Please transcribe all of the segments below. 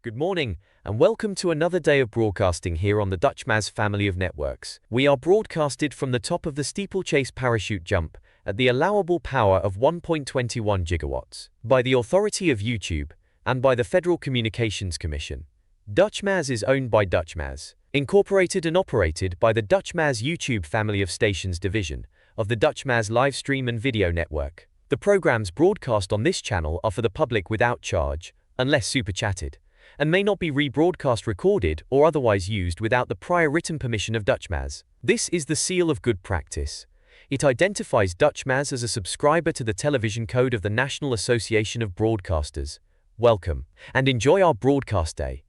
Good morning, and welcome to another day of broadcasting here on the Dutchmaz family of networks. We are broadcasted from the top of the steeplechase parachute jump at the allowable power of 1.21 gigawatts by the authority of YouTube and by the Federal Communications Commission. Dutchmaz is owned by Dutchmaz, incorporated and operated by the Dutchmaz YouTube family of stations division of the Dutchmaz live stream and video network. The programs broadcast on this channel are for the public without charge, unless super chatted, and may not be rebroadcast, recorded, or otherwise used without the prior written permission of Dutchmaz. This is the seal of good practice. It identifies Dutchmaz as a subscriber to the television code of the National Association of Broadcasters. Welcome, and enjoy our broadcast day.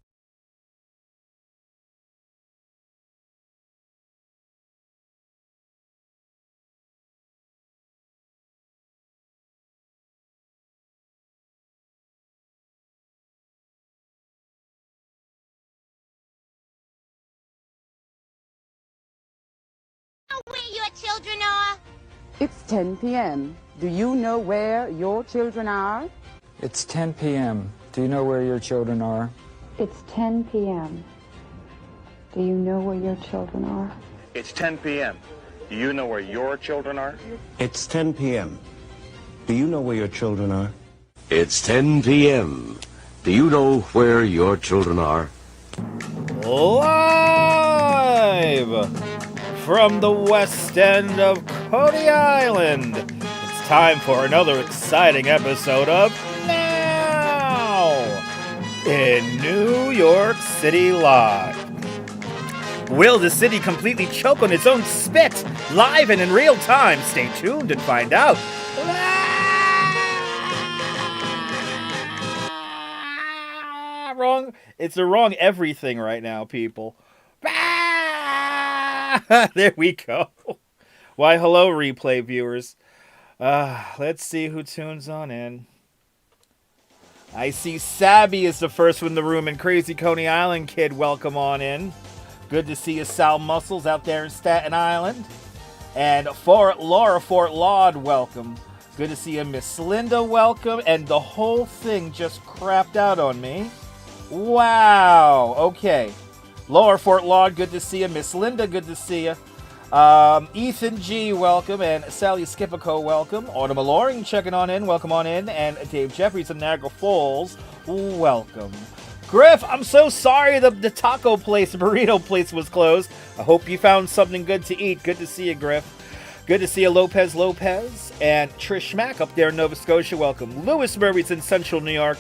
Where your children are? It's 10 p.m. Do you know where your children are? It's 10 p.m. Do you know where your children are? It's 10 p.m. Do you know where your children are? It's 10 p.m. Do you know where your children are? It's 10 p.m. Do you know where your children are? It's 10 p.m. Do you know where your children are? Live from the west end of Coney Island, it's time for another exciting episode of Now in New York City Live. Will the city completely choke on its own spit? Live and in real time. Stay tuned and find out. Wrong. It's the wrong everything right now, people. There we go. Why, hello, replay viewers. Let's see who tunes on in. I see Sabby is the first one in the room, and Crazy Coney Island Kid, welcome on in. Good to see you, Sal Muscles, out there in Staten Island. And Laura Fort Laud, welcome. Good to see you, Miss Linda, welcome. And the whole thing just crapped out on me. Wow. Okay. Laura Fort Laud, good to see you. Miss Linda, good to see you. Ethan G, welcome. And Sally Skipico, welcome. Autumn Loring checking on in, welcome on in. And Dave Jeffries of Niagara Falls, welcome. Griff, I'm so sorry the taco place, the burrito place was closed. I hope you found something good to eat. Good to see you, Griff. Good to see you, Lopez. And Trish Mack up there in Nova Scotia, welcome. Lewis Murray's in Central New York.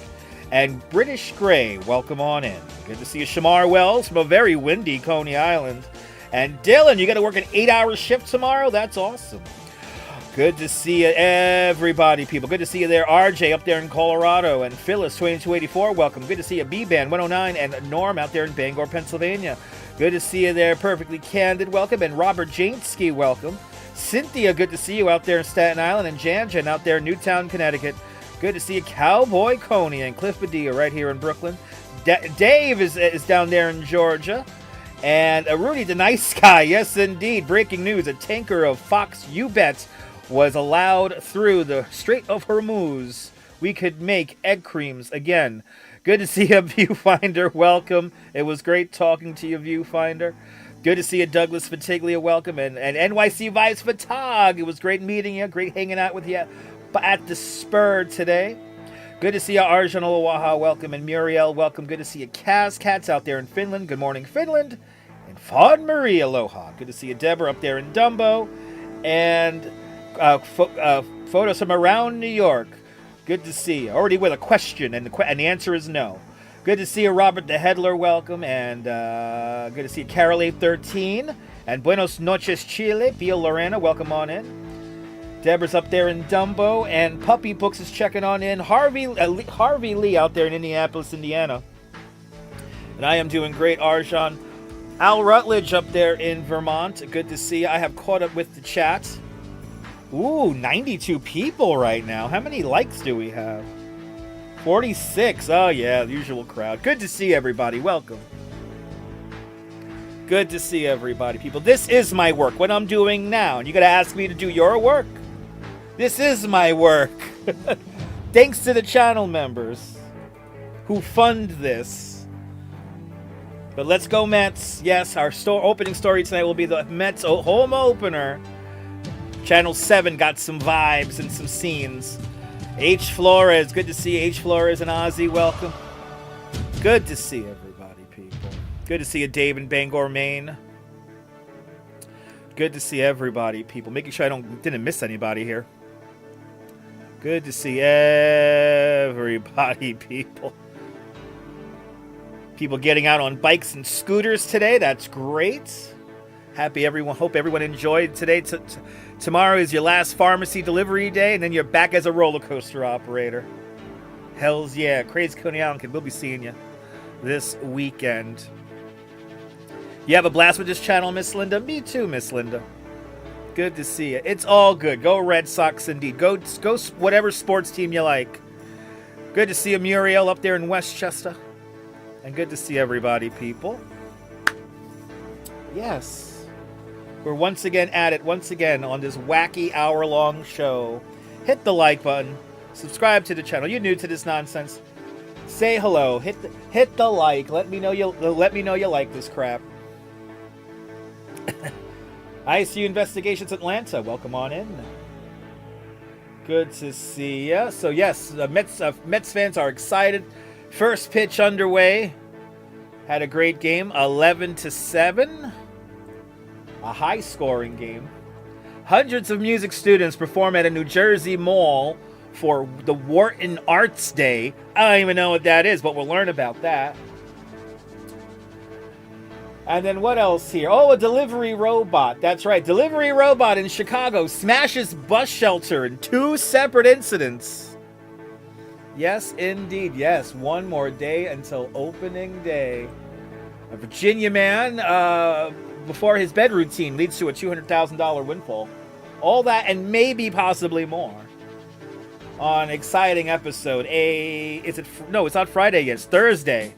And British Gray, welcome on in. Good to see you, Shamar Wells from a very windy Coney Island. And Dylan, you got to work an 8-hour shift tomorrow? That's awesome. Good to see you, everybody, people. Good to see you there, RJ, up there in Colorado. And Phyllis, 2284, welcome. Good to see you, B-Band, 109. And Norm out there in Bangor, Pennsylvania. Good to see you there, Perfectly Candid, welcome. And Robert Jainski, welcome. Cynthia, good to see you out there in Staten Island. And Janjan out there in Newtown, Connecticut. Good to see you, Cowboy Coney and Cliff Padilla right here in Brooklyn. Dave is down there in Georgia. And Rudy the Nice Guy, yes indeed. Breaking news, a tanker of Fox U-Bet was allowed through the Strait of Hormuz. We could make egg creams again. Good to see you, Viewfinder, welcome. It was great talking to you, Viewfinder. Good to see you, Douglas Fatiglia, welcome. And NYC Vibes Fatog, it was great meeting you, great hanging out with you at the Spur today. Good to see you, Arjun Olawaha, welcome. And Muriel, welcome. Good to see you, Kaz Cats out there in Finland. Good morning, Finland. And Fawn Marie, aloha. Good to see you, Deborah, up there in Dumbo. And photos from around New York. Good to see you. Already with a question, and the answer is no. Good to see you, Robert the Headler, welcome. And good to see you, Carol 813. And Buenos noches, Chile. Pia Lorena, welcome on in. Deborah's up there in Dumbo, and Puppy Books is checking on in. Harvey Lee out there in Indianapolis, Indiana. And I am doing great, Arjan. Al Rutledge up there in Vermont. Good to see you. I have caught up with the chat. Ooh, 92 people right now. How many likes do we have? 46. Oh, yeah, the usual crowd. Good to see everybody. Welcome. Good to see everybody, people. This is my work, what I'm doing now. And you got to ask me to do your work? This is my work. Thanks to the channel members who fund this. But let's go Mets. Yes, our opening story tonight will be the Mets home opener. Channel 7 got some vibes and some scenes. H. Flores, good to see H. Flores and Ozzy, welcome. Good to see everybody, people. Good to see you, Dave in Bangor, Maine. Good to see everybody, people. Making sure I didn't miss anybody here. Good to see everybody, people. People getting out on bikes and scooters today. That's great. Happy everyone. Hope everyone enjoyed today. Tomorrow is your last pharmacy delivery day, and then you're back as a roller coaster operator. Hells yeah. Crazy Coney Island Kid. We'll be seeing you this weekend. You have a blast with this channel, Miss Linda? Me too, Miss Linda. Good to see you. It's all good. Go Red Sox indeed. Go whatever sports team you like. Good to see you, Muriel, up there in Westchester. And good to see everybody, people. Yes. We're once again at it, once again, on this wacky hour-long show. Hit the like button. Subscribe to the channel. You're new to this nonsense. Say hello. Hit the like. Let me know you like this crap. ICU Investigations Atlanta, welcome on in. Good to see ya. So yes, the Mets fans are excited. First pitch underway. Had a great game, 11-7. A high-scoring game. Hundreds of music students perform at a New Jersey mall for the Wharton Arts Day. I don't even know what that is, but we'll learn about that. And then what else here? Oh, a delivery robot. That's right. Delivery robot in Chicago smashes bus shelter in 2 separate incidents. Yes, indeed. Yes, one more day until opening day. A Virginia man, before his bed routine leads to a $200,000 windfall. All that and maybe possibly more. On exciting episode. It's not Friday yet. It's Thursday.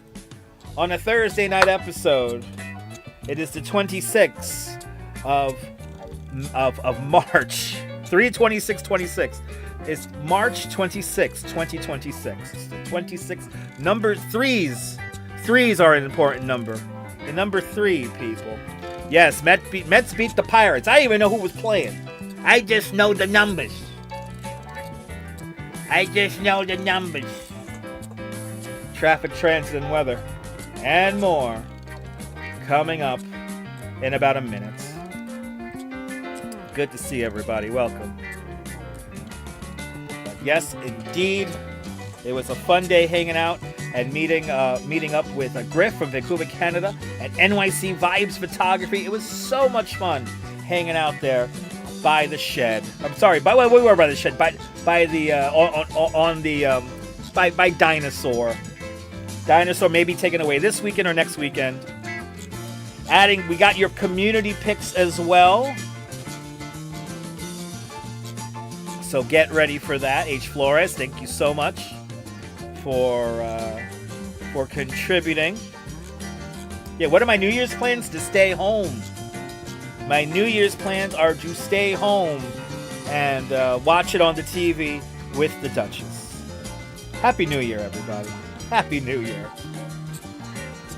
On a Thursday night episode. It is the 26th of March. 3/26/26. It's March 26, 2026. It's the 26th. Number 3s. 3s are an important number. The number 3, people. Yes, Mets beat the Pirates. I didn't even know who was playing. I just know the numbers. Traffic, transit, and weather. And more. Coming up in about a minute. Good to see everybody. Welcome. But yes, indeed, it was a fun day hanging out and meeting up with Griff from Vancouver, Canada, at NYC Vibes Photography. It was so much fun hanging out there by the shed. I'm sorry, we were by the shed, by Dinosaur. Dinosaur may be taken away this weekend or next weekend. We got your community picks as well. So get ready for that. H. Flores, thank you so much for contributing. Yeah, what are my New Year's plans? To stay home. My New Year's plans are to stay home and watch it on the TV with the Duchess. Happy New Year, everybody. Happy New Year.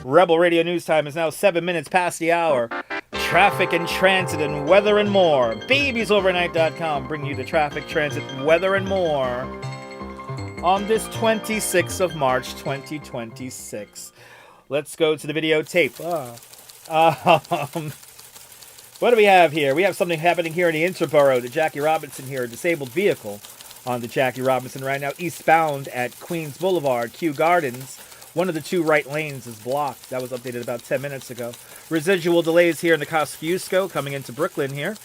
Rebel Radio News Time is now 7 minutes past the hour. Traffic and transit and weather and more. Babiesovernight.com bringing you the traffic, transit, weather and more on this 26th of March, 2026. Let's go to the videotape. What do we have here? We have something happening here in the Interborough. The Jackie Robinson here, a disabled vehicle on the Jackie Robinson right now, eastbound at Queens Boulevard, Kew Gardens. One of the 2 right lanes is blocked. That was updated about 10 minutes ago. Residual delays here in the Kosciuszko coming into Brooklyn here.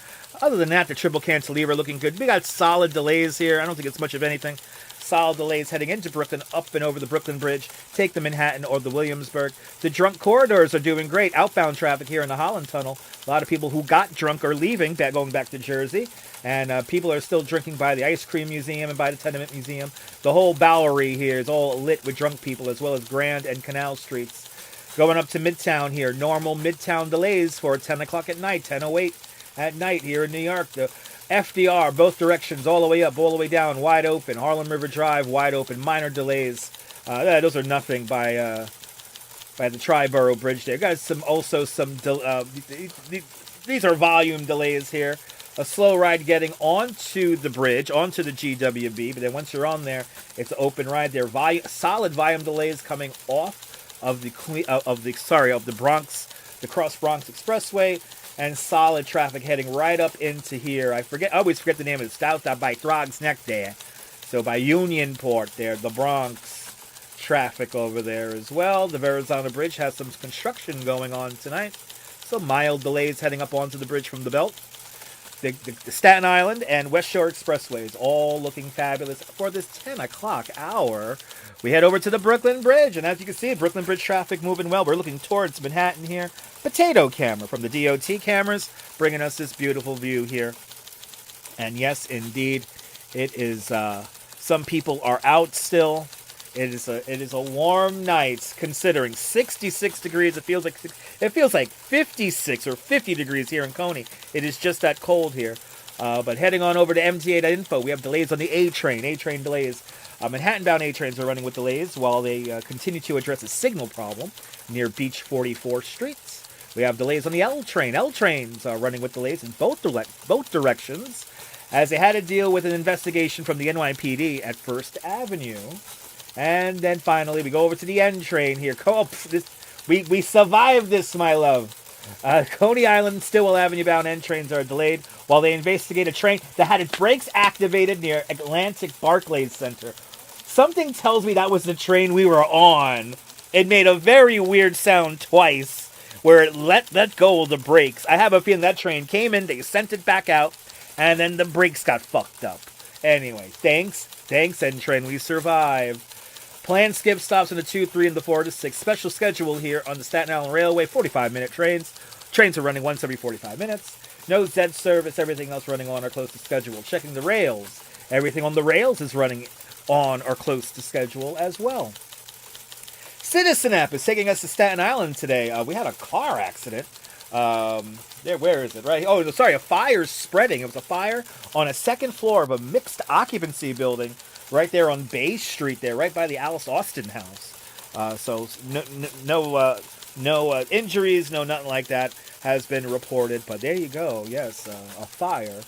Other than that, the triple cantilever looking good. We got solid delays here. I don't think it's much of anything. Solid delays heading into Brooklyn, up and over the Brooklyn Bridge. Take the Manhattan or the Williamsburg. The drunk corridors are doing great. Outbound traffic here in the Holland Tunnel. A lot of people who got drunk are leaving, going back to Jersey. And people are still drinking by the Ice Cream Museum and by the Tenement Museum. The whole Bowery here is all lit with drunk people, as well as Grand and Canal Streets. Going up to Midtown here. Normal Midtown delays for 10 o'clock at night, 10:08 at night here in New York. The FDR, both directions, all the way up, all the way down, wide open. Harlem River Drive, wide open. Minor delays. Those are nothing by the Triborough Bridge there. Got these are volume delays here. A slow ride getting onto the bridge, onto the GWB, but then once you're on there, it's an open ride there. Solid volume delays coming off of the Bronx, the Cross Bronx Expressway, and solid traffic heading right up into here. I always forget the name of it. It's out by Throg's Neck there. So by Unionport there, the Bronx traffic over there as well. The Verrazano Bridge has some construction going on tonight. So mild delays heading up onto the bridge from the Belt. The Staten Island and West Shore Expressways all looking fabulous for this 10 o'clock hour. We head over to the Brooklyn Bridge, and as you can see, Brooklyn Bridge traffic moving well. We're looking towards Manhattan here. Potato camera from the DOT cameras, bringing us this beautiful view here. And yes, indeed, it is. Some people are out still. It is a warm night, considering 66 degrees. It feels like 56 or 50 degrees here in Coney. It is just that cold here. But heading on over to MTA.info, we have delays on the A train. A train delays. Manhattan-bound A trains are running with delays while they continue to address a signal problem near Beach 44th Street. We have delays on the L train. L trains are running with delays in both directions, as they had to deal with an investigation from the NYPD at First Avenue. And then finally, we go over to the N train here. We survived this, my love. Coney Island and Stillwell Avenue bound N trains are delayed while they investigate a train that had its brakes activated near Atlantic Barclays Center. Something tells me that was the train we were on. It made a very weird sound twice where it let go of the brakes. I have a feeling that train came in, they sent it back out, and then the brakes got fucked up. Anyway, thanks, N-Train, we survived. Planned skip stops in the 2, 3, and the 4 to 6. Special schedule here on the Staten Island Railway, 45-minute trains. Trains are running once every 45 minutes. No dead service, everything else running on or close to schedule. Checking the rails. Everything on the rails is running on or close to schedule as well. Citizen app is taking us to Staten Island today. We had a car accident. Where is it? Right. Oh, sorry. A fire's spreading. It was a fire on a second floor of a mixed occupancy building right there on Bay Street there, right by the Alice Austin house. So no injuries, no nothing like that has been reported. But there you go. Yes, a fire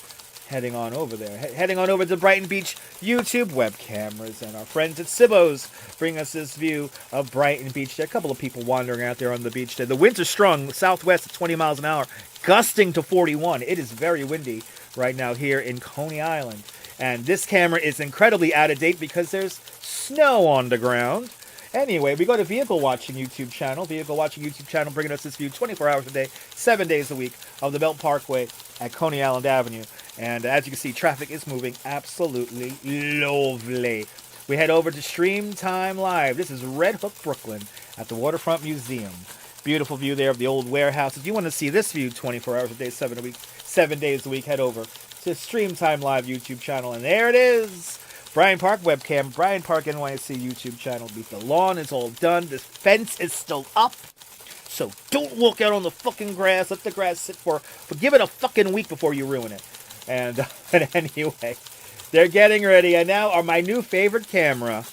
heading on over there. Heading on over to Brighton Beach YouTube web cameras. And our friends at Sibbo's bring us this view of Brighton Beach. There are a couple of people wandering out there on the beach there. The winds are strong, southwest at 20 miles an hour, gusting to 41. It is very windy right now here in Coney Island. And this camera is incredibly out of date because there's snow on the ground. Anyway, we go to Vehicle Watching YouTube channel. Vehicle Watching YouTube channel bringing us this view 24 hours a day, 7 days a week of the Belt Parkway at Coney Island Avenue. And as you can see, traffic is moving absolutely lovely. We head over to Stream Time Live. This is Red Hook, Brooklyn at the Waterfront Museum. Beautiful view there of the old warehouse. If you want to see this view 24 hours a day, 7 days a week, head over to Stream Time Live YouTube channel. And there it is. Bryant Park webcam, Bryant Park NYC YouTube channel. The lawn is all done. This fence is still up. So don't walk out on the fucking grass. Let the grass sit but give it a fucking week before you ruin it. And anyway, they're getting ready. And now are my new favorite camera.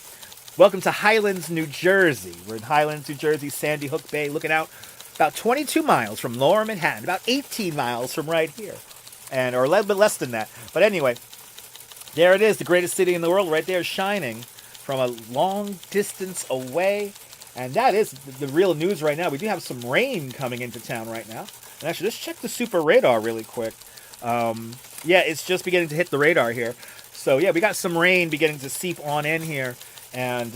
Welcome to Highlands, New Jersey. We're in Highlands, New Jersey, Sandy Hook Bay, looking out about 22 miles from Lower Manhattan, about 18 miles from right here. Or a little bit less than that. But anyway, there it is, the greatest city in the world right there, shining from a long distance away. And that is the real news right now. We do have some rain coming into town right now. And actually, let's check the super radar really quick. Yeah, it's just beginning to hit the radar here. So yeah, we got some rain beginning to seep on in here. And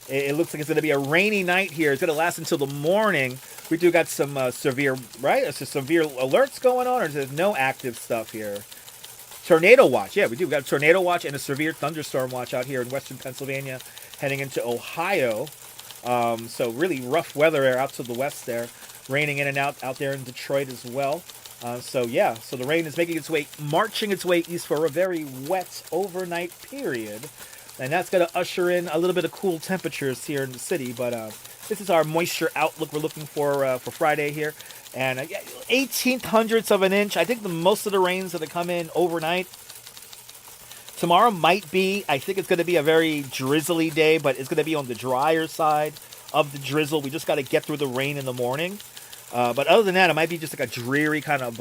it looks like it's going to be a rainy night here. It's going to last until the morning. We do got some severe alerts going on, or there's no active stuff here. Tornado watch. Yeah, we do. We've got a tornado watch and a severe thunderstorm watch out here in western Pennsylvania, heading into Ohio. So really rough weather out to the west there. Raining in and out there in Detroit as well. So the rain is marching its way east for a very wet overnight period. And that's going to usher in a little bit of cool temperatures here in the city. But this is our moisture outlook we're looking for Friday here. And 0.18 of an inch. I think most of the rain's going to come in overnight. Tomorrow might be, I think it's going to be a very drizzly day, but it's going to be on the drier side of the drizzle. We just got to get through the rain in the morning. But other than that, it might be just like a dreary kind of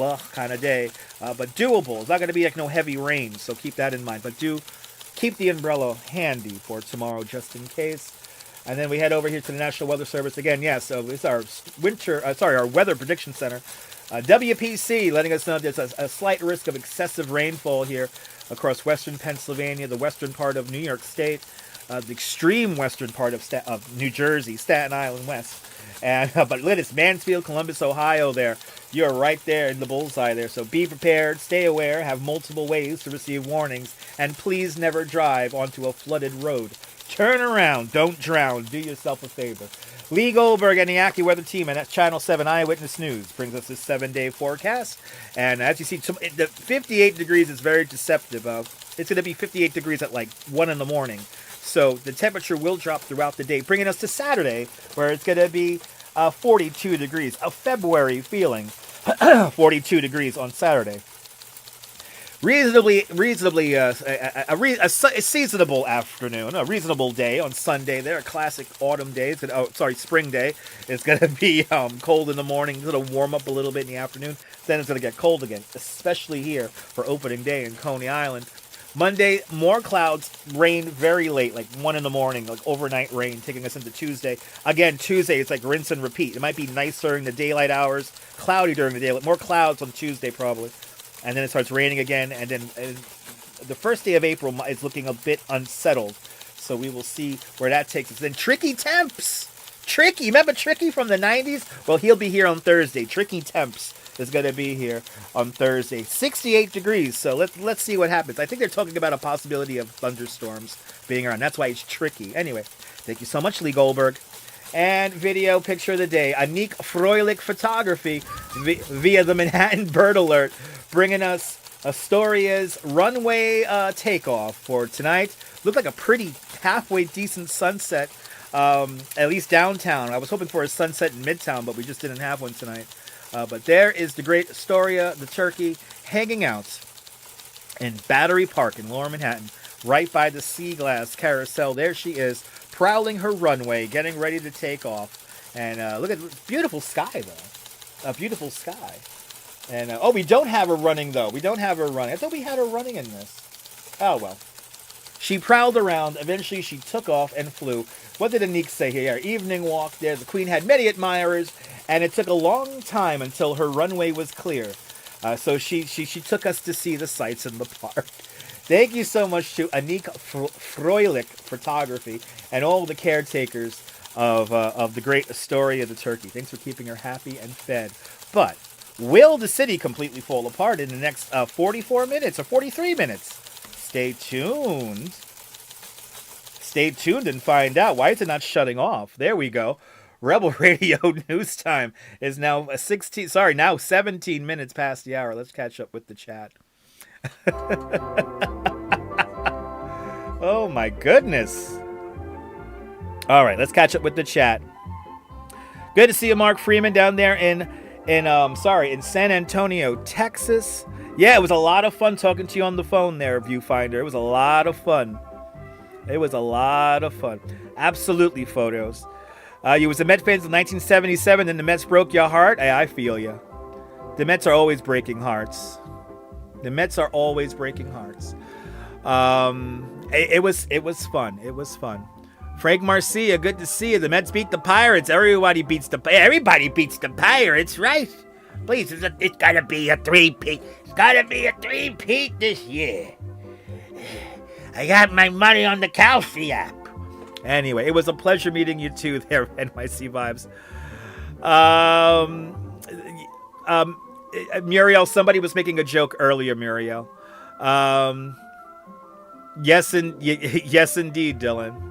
day. But doable. It's not going to be like no heavy rain, so keep that in mind. But do keep the umbrella handy for tomorrow just in case. And then we head over here to the National Weather Service again. Yeah, so it's our our Weather Prediction Center. WPC letting us know there's a slight risk of excessive rainfall here across western Pennsylvania, the western part of New York State, the extreme western part of New Jersey, Staten Island West. And but look at this, Mansfield, Columbus, Ohio there. You're right there in the bullseye there. So be prepared, stay aware, have multiple ways to receive warnings, and please never drive onto a flooded road. Turn around, don't drown, do yourself a favor. Lee Goldberg and the AccuWeather team and that's Channel 7 Eyewitness News brings us this 7-day forecast. And as you see, the 58 degrees is very deceptive. It's going to be 58 degrees at like 1 in the morning. So the temperature will drop throughout the day, bringing us to Saturday, where it's going to be 42 degrees. A February feeling. 42 degrees on Saturday. A seasonable afternoon, a reasonable day on Sunday. There, a classic autumn day. Spring day. It's going to be cold in the morning. It's going to warm up a little bit in the afternoon. Then it's going to get cold again, especially here for opening day in Coney Island. Monday, more clouds, rain very late, like 1 in the morning, like overnight rain, taking us into Tuesday. Again, Tuesday, it's like rinse and repeat. It might be nice during the daylight hours, cloudy during the day, more clouds on Tuesday probably. And then it starts raining again, and then the first day of April is looking a bit unsettled. So we will see where that takes us. Then tricky temps Tricky. Remember Tricky from the 90s? Well, he'll be here on Thursday. Tricky Temps is going to be here on Thursday. 68 degrees. So let's see what happens. I think they're talking about a possibility of thunderstorms being around. That's why it's tricky. Anyway, thank you so much, Lee Goldberg. And video picture of the day. Anik Froelich Photography via the Manhattan Bird Alert, bringing us Astoria's runway takeoff for tonight. Looked like a pretty halfway decent sunset, at least downtown. I was hoping for a sunset in Midtown, but we just didn't have one tonight. But there is the great Astoria, the turkey, hanging out in Battery Park in Lower Manhattan, right by the Sea Glass Carousel. There she is, prowling her runway, getting ready to take off. And look at this beautiful sky, though. A beautiful sky. And, oh, we don't have her running, though. We don't have her running. I thought we had her running in this. Oh, well. She prowled around. Eventually, she took off and flew. What did Anik say here? Evening walk there. The Queen had many admirers, and it took a long time until her runway was clear. So she took us to see the sights in the park. Thank you so much to Anik Froelich Photography and all the caretakers of the great Astoria the turkey. Thanks for keeping her happy and fed. But will the city completely fall apart in the next 44 minutes or 43 minutes? Stay tuned. Stay tuned and find out. Why is it not shutting off? There we go. Rebel Radio news time is now 17 minutes past the hour. Let's catch up with the chat. Oh my goodness. All right, let's catch up with the chat. Good to see you, Mark Freeman, down there in San Antonio, Texas. Yeah, it was a lot of fun talking to you on the phone there, Viewfinder. It was a lot of fun. It was a lot of fun. Absolutely, photos. You was a Met fans in 1977 and the Mets broke your heart? Hey, I feel you. The Mets are always breaking hearts. The Mets are always breaking hearts. It was fun. It was fun. Frank Marcia, good to see you. The Mets beat the Pirates. Everybody beats the Pirates, right? Please, it's gotta be a three-peat. It's gotta be a three-peat this year. I got my money on the Kelsey app. Anyway, it was a pleasure meeting you too there, NYC Vibes. Muriel, somebody was making a joke earlier, Muriel. Yes, indeed, Dylan.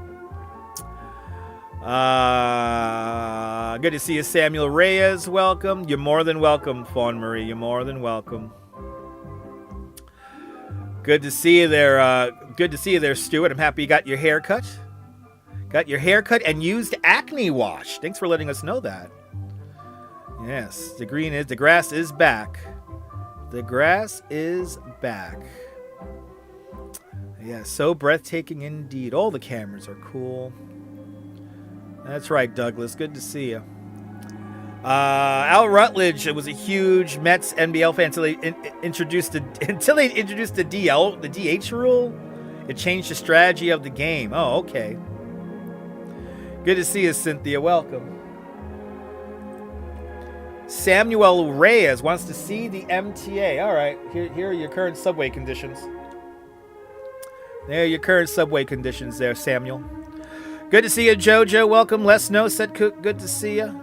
Good to see you, Samuel Reyes. Welcome. You're more than welcome, Fawn Marie. You're more than welcome. Good to see you there. Good to see you there, Stuart. I'm happy you got your hair cut. Got your hair cut and used acne wash. Thanks for letting us know that. Yes, the grass is back. The grass is back. Yeah, so breathtaking indeed. All the cameras are cool. That's right, Douglas. Good to see you. Al Rutledge was a huge Mets NBL fan until they introduced the DH rule. It changed the strategy of the game. Oh, okay. Good to see you, Cynthia. Welcome. Samuel Reyes wants to see the MTA. All right, here are your current subway conditions. There are your current subway conditions there, Samuel. Good to see you, Jojo. Welcome. Les No said good to see you.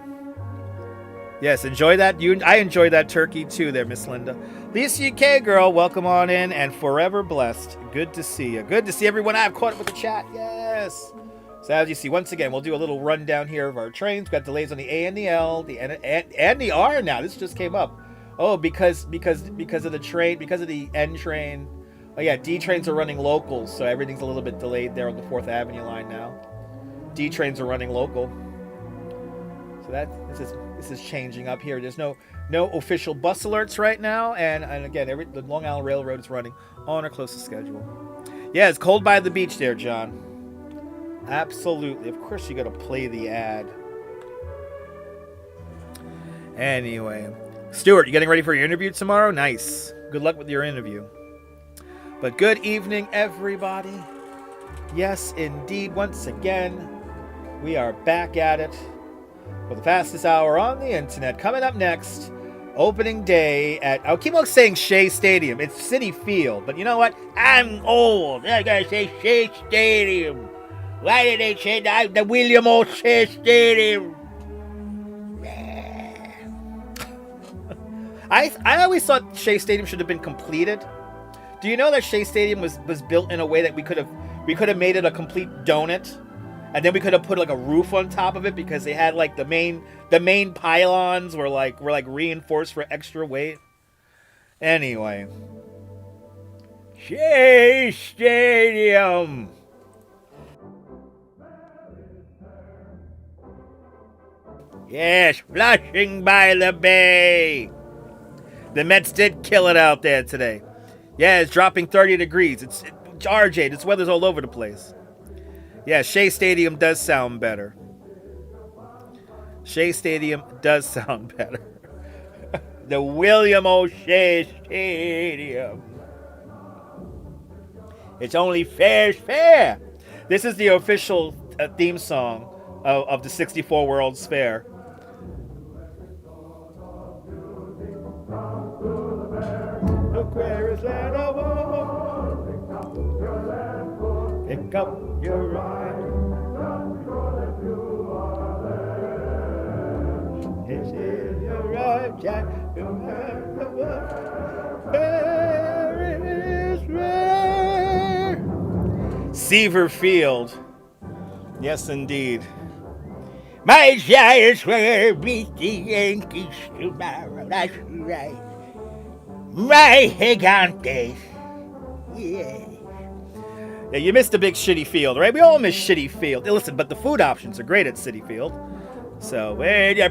Yes, enjoy that. I enjoy that turkey too there, Miss Linda. Lisa UK girl, welcome on in and forever blessed. Good to see you. Good to see everyone. I've caught up with the chat. Yes. So as you see, once again, we'll do a little rundown here of our trains. We've got delays on the A and the L, and the R now. This just came up. Oh, because of the train, because of the N train. Oh yeah, D trains are running locals, so everything's a little bit delayed there on the 4th Avenue line now. D trains are running local. So this is changing up here. There's no official bus alerts right now, and again, the Long Island Railroad is running on or close to schedule. Yeah, it's cold by the beach there, John. Absolutely. Of course you got to play the ad. Anyway, Stuart, you getting ready for your interview tomorrow? Nice. Good luck with your interview. But good evening, everybody. Yes, indeed. Once again, we are back at it for the fastest hour on the internet. Coming up next, opening day at, I'll keep on saying Shea Stadium. It's Citi Field, but you know what? I'm old. I gotta say Shea Stadium. Why did they say that? The William O. Shea Stadium. I always thought Shea Stadium should have been completed. Do you know that Shea Stadium was built in a way that we could have made it a complete donut, and then we could have put like a roof on top of it because they had like the main pylons were reinforced for extra weight. Anyway, Shea Stadium. Yes, Flushing by the Bay. The Mets did kill it out there today. Yeah, it's dropping 30 degrees. It's RJ. This weather's all over the place. Yeah, Shea Stadium does sound better. Shea Stadium does sound better. The William O. Shea Stadium. It's only fair's fair. This is the official theme song of the 64 World's Fair. Look where is land of home. Pick up your ride. This is your ride, Jack. Where is rare. Seaver Field. Yes, indeed. My Giants will beat the Yankees tomorrow. That's right. My Gigantes. Yeah. Yeah, you missed a big shitty field, right? We all miss shitty field. Listen, but the food options are great at Citi Field. So,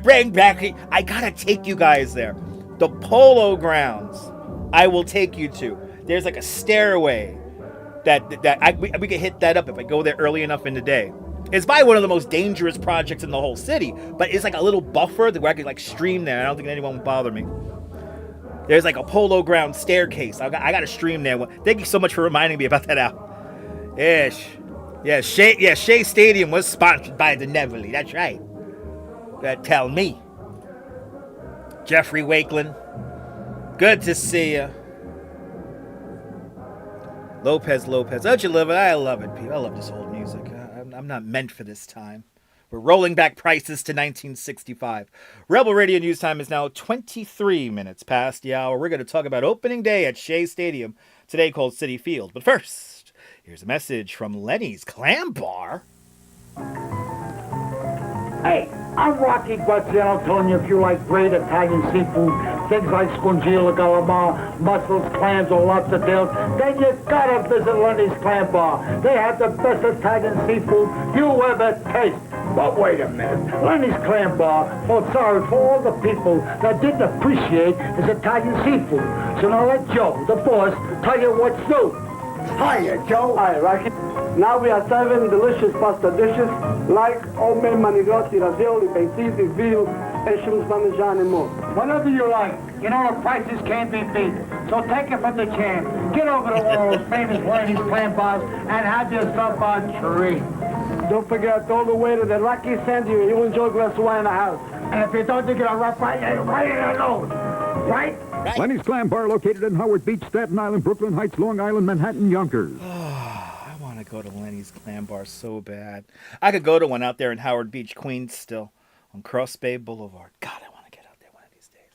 bring back. I gotta take you guys there. The Polo Grounds. I will take you to. There's like a stairway we could hit that up if I go there early enough in the day. It's probably one of the most dangerous projects in the whole city, but it's like a little buffer where I could like stream there. I don't think anyone will bother me. There's like a Polo Ground staircase. I got to stream there. Thank you so much for reminding me about that out. Shea Stadium was sponsored by the Neverly. That's right. Tell me. Jeffrey Wakeland. Good to see you. Lopez. Don't you love it? I love it, people. I love this old music. I'm not meant for this time. We're rolling back prices to 1965. Rebel Radio News Time is now 23 minutes past the hour. We're going to talk about opening day at Shea Stadium, today called Citi Field. But first, here's a message from Lenny's Clam Bar. Hey, I'm Rocky Guaziano telling you if you like great Italian seafood, things like scungilla, calamar, mussels, clams, or lobster tails, then you gotta visit Lenny's Clam Bar. They have the best Italian seafood you ever taste. But wait a minute, Lenny's Clam Bar felt sorry for all the people that didn't appreciate his Italian seafood. So now let Joe, the boss, tell you what's new. Hiya, Joe. Hi, Rocky. Now we are serving delicious pasta dishes like homemade manigotti, ravioli, pentiti, veal, and shrimp parmesan and more. Whatever you like. You know the prices can't be beat. So take it from the champ. Get over to one of those famous Lenny's Clam Bars and have yourself a treat. Don't forget, all the way to the Rocky send you, you'll enjoy a glass of wine in the house. And if you don't, you get a rough right in your nose. Right? Lenny's Clam Bar, located in Howard Beach, Staten Island, Brooklyn Heights, Long Island, Manhattan, Yonkers. I want to go to Lenny's Clam Bar so bad. I could go to one out there in Howard Beach, Queens still, on Cross Bay Boulevard. God, I want to get out there one of these days.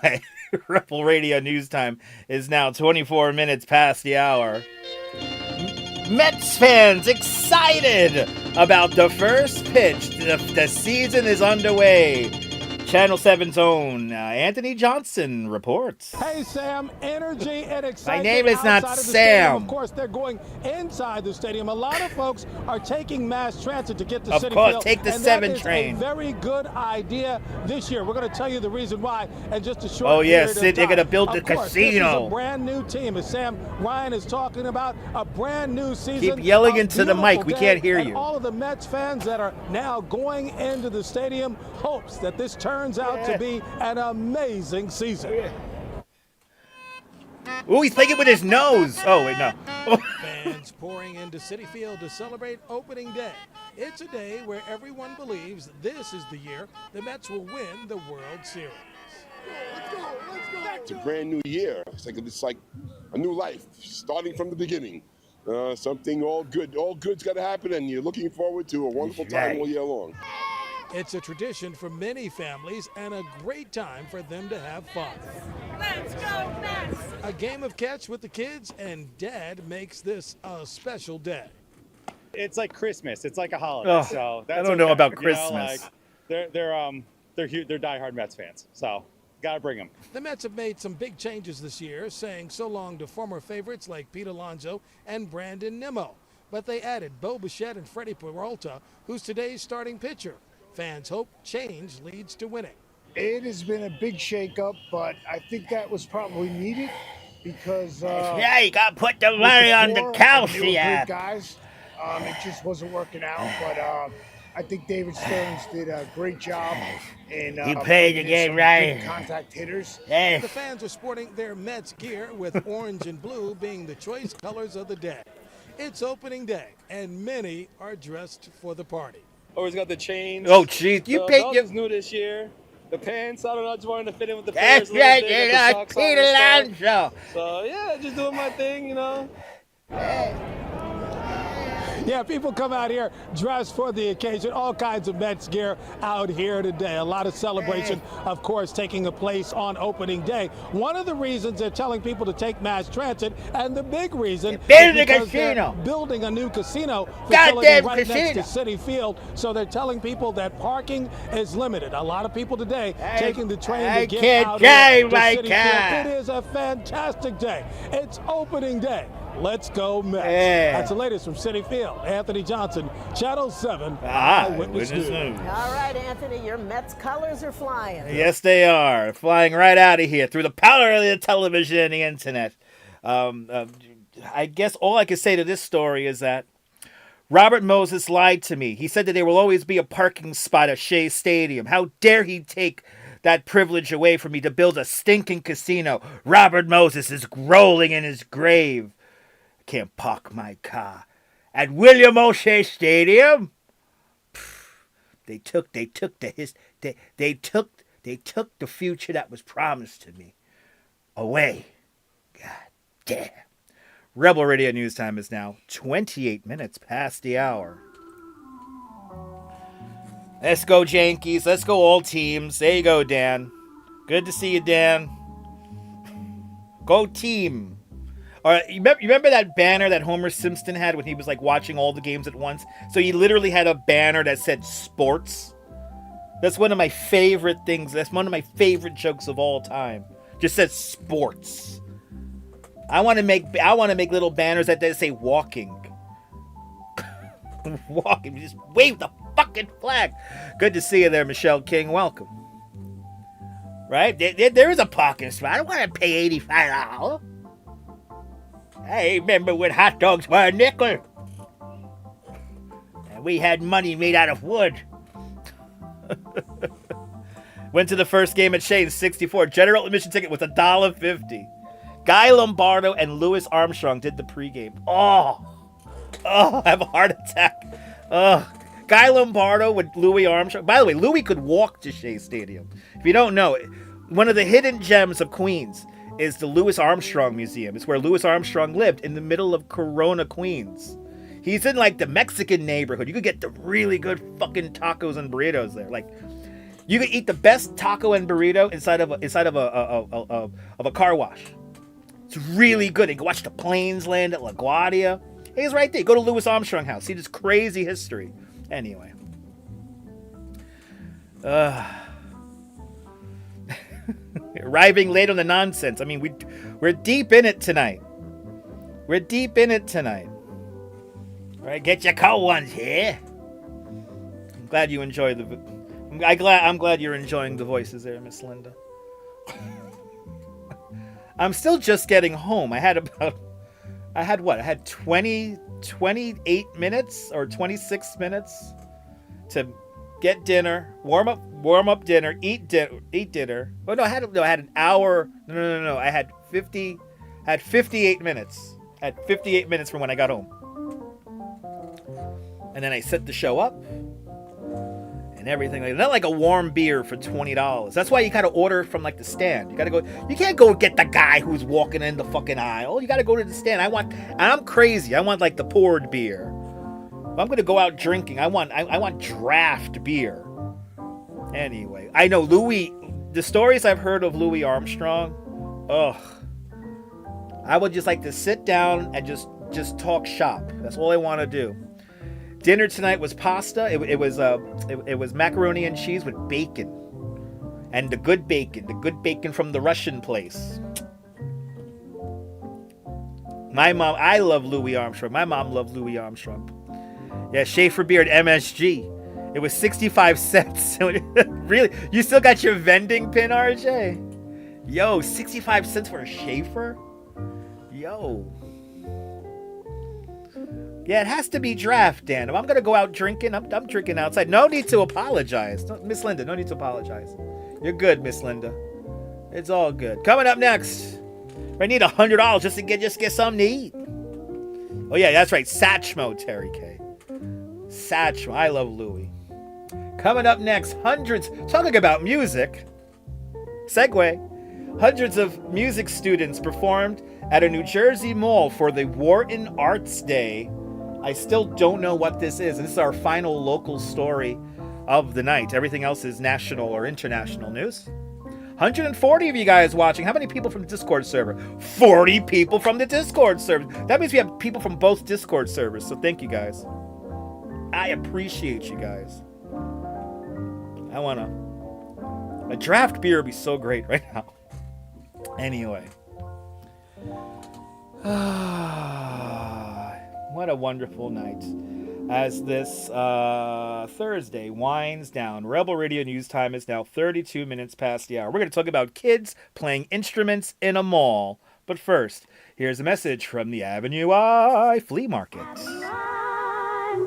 Anyway, Rebel Radio News Time is now 24 minutes past the hour. Mets fans excited about the first pitch. The season is underway. Channel 7's own Anthony Johnson reports. Hey, Sam, energy and excitement. My name is not Sam. Stadium. Of course, they're going inside the stadium. A lot of folks are taking mass transit to get to Citi Field. Of course, take the 7 That train. is a very good idea this year. We're going to tell you the reason why in just a short period of Sid, time. they're going to build the casino. This is a brand new team, as Sam Ryan is talking about, a brand new season. Keep yelling into the mic. We can't hear you. All of the Mets fans that are now going into the stadium hopes that this turns out to be an amazing season. Ooh, he's playing it with his nose. Oh, wait, no. Fans pouring into Citi Field to celebrate opening day. It's a day where everyone believes this is the year the Mets will win the World Series. Let's go. It's a brand new year. It's like a new life, starting from the beginning. something all good's got to happen, and you're looking forward to a wonderful time all year long. It's a tradition for many families and a great time for them to have fun. Let's go Mets! A game of catch with the kids, and Dad makes this a special day. It's like Christmas. It's like a holiday. Oh, so that's I don't know about You know, Christmas. they're diehard Mets fans. So gotta bring them. The Mets have made some big changes this year, saying so long to former favorites like Pete Alonso and Brandon Nimmo. But they added Bo Bichette and Freddie Peralta, who's today's starting pitcher. Fans hope change leads to winning. It has been a big shakeup, but I think that was probably needed because yeah, you got to put the money on the calcium. Guys, it just wasn't working out. But I think David Stearns did a great job in he played the game right. Contact hitters. The fans are sporting their Mets gear, with orange and blue being the choice colors of the day. It's opening day, and many are dressed for the party. Always got the chains. Oh, geez. You paid your new this year. The pants, I don't know, I just wanted to fit in with the That's pairs. right, Pete Alonso. So, yeah, just doing my thing, you know. Yeah, people come out here dressed for the occasion. All kinds of Mets gear out here today. A lot of celebration, of course, taking place on opening day. One of the reasons they're telling people to take mass transit, and the big reason build is a because casino. they're building a new casino facility Goddamn right casino. next to Citi Field. So they're telling people that parking is limited. A lot of people today taking the train to get out here to Citi Field. It is a fantastic day. It's opening day. Let's go Mets. Yeah. That's the latest from Citi Field. Anthony Johnson, Channel 7. Eyewitness News. All right, Anthony, your Mets colors are flying. Yes, they are. Flying right out of here through the power of the television and the internet. I guess all I can say to this story is that Robert Moses lied to me. He said that there will always be a parking spot at Shea Stadium. How dare he take that privilege away from me to build a stinking casino? Robert Moses is rolling in his grave. Can't park my car at William O'Shea Stadium. They took the future that was promised to me away. God damn. Rebel Radio News Time is now 28 minutes past the hour. Let's go Yankees. Let's go all teams. There you go, Dan. Good to see you, Dan. Go team. All right, you remember that banner that Homer Simpson had when he was like watching all the games at once? So he literally had a banner that said sports. That's one of my favorite things. That's one of my favorite jokes of all time. Just says sports. I want to make little banners that say walking. Walking. Just wave the fucking flag. Good to see you there, Michelle King. Welcome. Right? There is a parking spot. I don't want to pay $85. I remember when hot dogs were a nickel. And we had money made out of wood. Went to the first game at Shea in '64. General admission ticket was $1.50. Guy Lombardo and Louis Armstrong did the pregame. Oh, I have a heart attack. Guy Lombardo with Louis Armstrong. By the way, Louis could walk to Shea Stadium. If you don't know, one of the hidden gems of Queens is the Louis Armstrong Museum. It's where Louis Armstrong lived, in the middle of Corona, Queens. He's in like the Mexican neighborhood. You could get the really good fucking tacos and burritos there. Like, you could eat the best taco and burrito inside of a car wash. It's really good. You can watch the planes land at LaGuardia. He's right there. Go to Louis Armstrong House. See this crazy history. Anyway. Arriving late on the nonsense. I mean, we're deep in it tonight. All right, get your cold ones here. I'm glad you enjoy I'm glad you're enjoying the voices there, Miss Linda. I'm still just getting home. I had 28 minutes or 26 minutes to get dinner, warm up dinner, eat dinner. Oh no, I had an hour. No. I had 58 minutes. I had 58 minutes from when I got home. And then I set the show up. And and everything like that. Not like a warm beer for $20. That's why you gotta order from like the stand. You gotta go. You can't go get the guy who's walking in the fucking aisle. You gotta go to the stand. I'm crazy. I want like the poured beer. If I'm gonna go out drinking, I want draft beer. Anyway, I know Louis. The stories I've heard of Louis Armstrong, ugh. I would just like to sit down and just talk shop. That's all I want to do. Dinner tonight was pasta. It was macaroni and cheese with bacon, and the good bacon from the Russian place. My mom, I love Louis Armstrong. My mom loved Louis Armstrong. Yeah, Schaefer beer at MSG. It was 65 cents. Really? You still got your vending pin, RJ? Yo, 65 cents for a Schaefer? Yo. Yeah, it has to be draft, Dan. If I'm going to go out drinking, I'm drinking outside. No need to apologize. Miss Linda, no need to apologize. You're good, Miss Linda. It's all good. Coming up next, I need $100 just to get something to eat. Oh, yeah, that's right. Satchmo, Terry K. Satchmo. I love Louis. Coming up next, talking about music. Segue. Hundreds of music students performed at a New Jersey mall for the Wharton Arts Day. I still don't know what this is. This is our final local story of the night. Everything else is national or international news. 140 of you guys watching. How many people from the Discord server? 40 people from the Discord server. That means we have people from both Discord servers. So thank you guys. I appreciate you guys. A draft beer would be so great right now. Anyway. What a wonderful night. As this Thursday winds down, Rebel Radio News time is now 32 minutes past the hour. We're going to talk about kids playing instruments in a mall. But first, here's a message from the Avenue I Flea Market.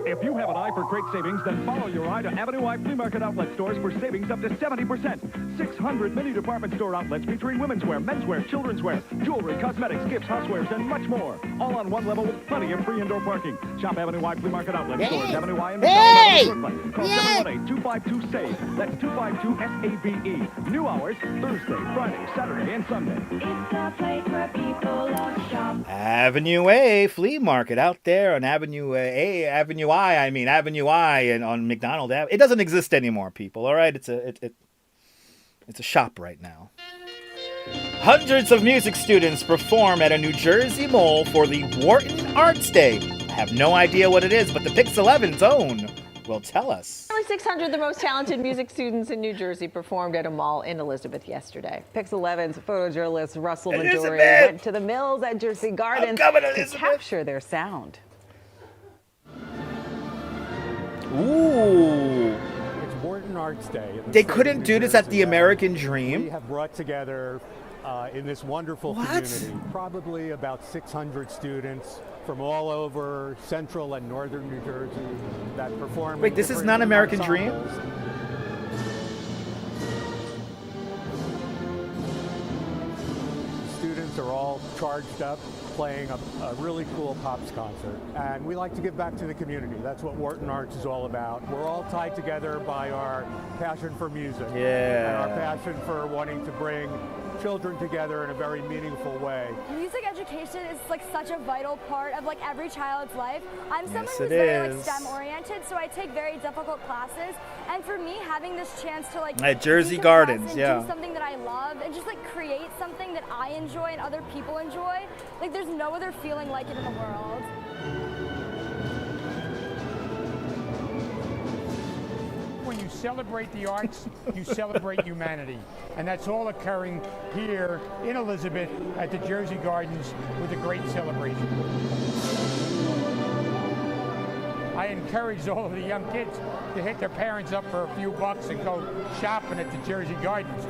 If you have an eye for great savings, then follow your eye to Avenue I Flea Market outlet stores for savings up to 70%. 600 mini department store outlets featuring women's wear, men's wear, children's wear, jewelry, cosmetics, gifts, housewares, and much more. All on one level with plenty of free indoor parking. Shop Avenue I Flea Market outlet stores. Avenue I in Brooklyn. Call 718-252-SAVE. That's 252-SAVE. New hours, Thursday, Friday, Saturday, and Sunday. It's a place where people love to shop. Avenue A Flea Market out there on Avenue I and on McDonald Ave. It doesn't exist anymore, people. All right, it's a shop right now. Hundreds of music students perform at a New Jersey mall for the Wharton Arts Day. I have no idea what it is, but the Pix 11's own will tell us. Nearly 600 of the most talented music students in New Jersey performed at a mall in Elizabeth yesterday. Pix 11's photojournalist Russell Majori went to the Mills at Jersey Gardens to capture their sound. Ooh. It's Wharton Arts Day. They couldn't do this at the American Dream? We have brought together in this wonderful community probably about 600 students from all over central and northern New Jersey that perform. Wait, this is not American Dream? Students are all charged up, playing a really cool pops concert. And we like to give back to the community. That's what Wharton Arts is all about. We're all tied together by our passion for music. Yeah. And our passion for wanting to bring children together in a very meaningful way. Music education is like such a vital part of like every child's life. I'm someone Yes, who's it very like is. STEM oriented, so I take very difficult classes. And for me, having this chance to like At Jersey do Gardens, and yeah. do something that I love and just like create something that I enjoy and other people enjoy, like there's no other feeling like it in the world. When you celebrate the arts, you celebrate humanity. And that's all occurring here in Elizabeth at the Jersey Gardens with a great celebration. I encourage all of the young kids to hit their parents up for a few bucks and go shopping at the Jersey Gardens.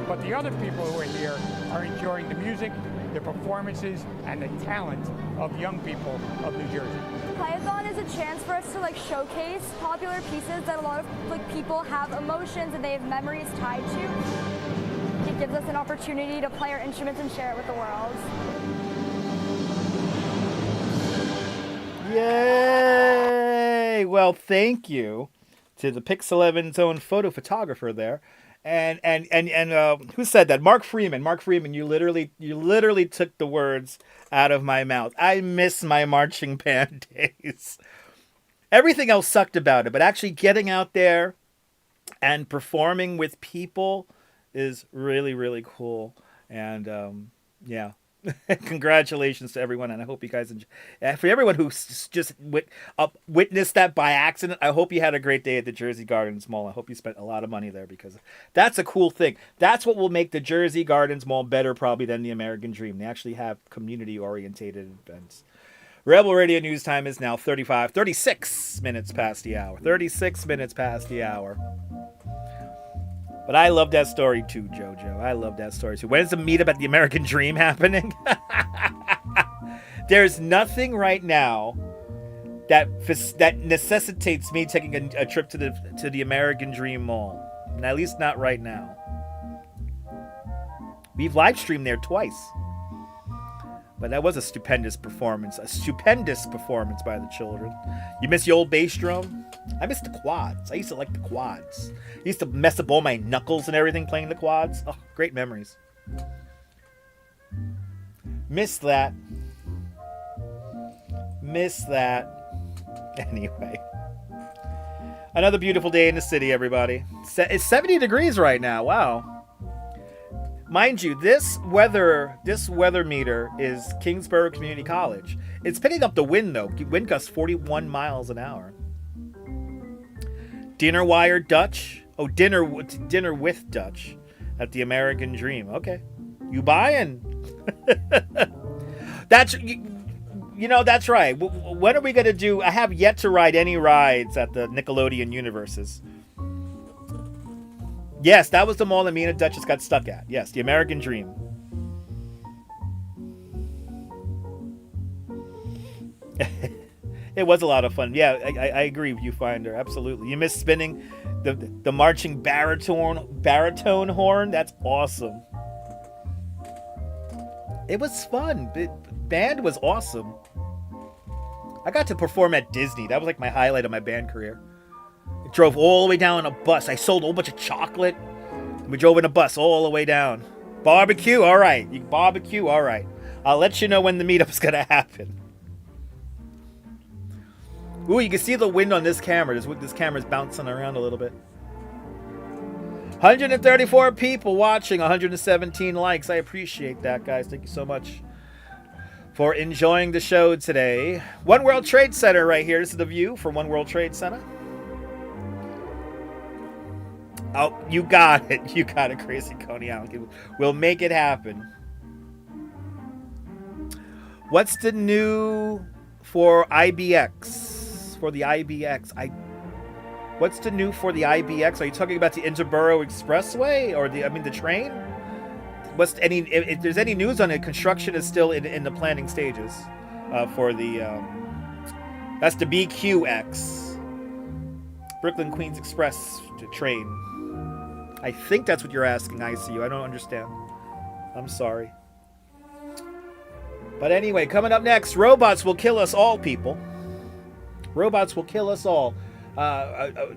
But the other people who are here are enjoying the music, the performances, and the talent of young people of New Jersey. Play-a-thon is a chance for us to like showcase popular pieces that a lot of like people have emotions and they have memories tied to. It gives us an opportunity to play our instruments and share it with the world. Yay! Okay, well, thank you to the Pix11's own photo photographer there. And who said that? Mark Freeman. Mark Freeman, you literally took the words out of my mouth. I miss my marching band days. Everything else sucked about it, but actually getting out there and performing with people is really, really cool. And yeah. Congratulations to everyone, and I hope you guys enjoy. For everyone who's just witnessed that by accident, I hope you had a great day at the Jersey Gardens Mall. I hope you spent a lot of money there, because that's a cool thing. That's what will make the Jersey Gardens Mall better probably than the American Dream. They actually have community-orientated events. Rebel Radio News Time is now 36 minutes past the hour. 36 minutes past the hour. But I love that story too, JoJo. I love that story too. When's the meetup at the American Dream happening? There's nothing right now that necessitates me taking a trip to the American Dream Mall. And at least not right now. We've live streamed there twice. But that was a stupendous performance. A stupendous performance by the children. You miss the old bass drum? I miss the quads. I used to like the quads. I used to mess up all my knuckles and everything playing the quads. Oh, great memories. Miss that. Miss that. Anyway. Another beautiful day in the city, everybody. It's 70 degrees right now. Wow. Mind you, this weather meter is Kingsborough Community College. It's picking up the wind, though. Wind gusts 41 miles an hour. Dinner wire Dutch. Oh, dinner with Dutch at the American Dream. Okay. You buying? That's right. When are we going to do... I have yet to ride any rides at the Nickelodeon universes. Yes, that was the mall that me and Duchess got stuck at. Yes, the American Dream. It was a lot of fun. Yeah, I agree with you, Finder. Absolutely. You miss spinning the marching baritone horn? That's awesome. It was fun. Band was awesome. I got to perform at Disney. That was like my highlight of my band career. I drove all the way down on a bus. I sold a whole bunch of chocolate. We drove in a bus all the way down. Barbecue? All right. You barbecue? All right. I'll let you know when the meetup's going to happen. Ooh, you can see the wind on this camera. This camera's bouncing around a little bit. 134 people watching, 117 likes. I appreciate that, guys. Thank you so much for enjoying the show today. One World Trade Center right here. This is the view from One World Trade Center. Oh, you got it. You got it, Crazy Coney Island. We'll make it happen. What's the new for IBX? For the IBX? What's the new for the IBX? Are you talking about the Interborough Expressway or the train? If there's any news on it, construction is still in the planning stages for the that's the BQX, Brooklyn Queens Express train. I think that's what you're asking, ICU. I don't understand. I'm sorry. But anyway, coming up next, robots will kill us all, people. Robots will kill us all.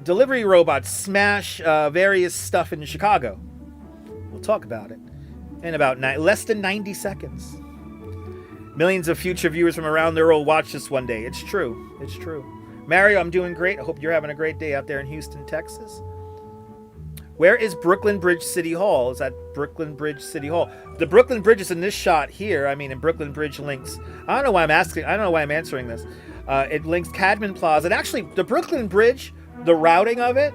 Delivery robots smash various stuff in Chicago. We'll talk about it in about less than 90 seconds. Millions of future viewers from around the world will watch this one day. It's true. It's true. Mario, I'm doing great. I hope you're having a great day out there in Houston, Texas. Where is Brooklyn Bridge City Hall? Is that Brooklyn Bridge City Hall? The Brooklyn Bridge is in this shot here. I mean, in Brooklyn Bridge links. I don't know why I'm asking. I don't know why I'm answering this. It links Cadman Plaza. And actually, the Brooklyn Bridge, the routing of it,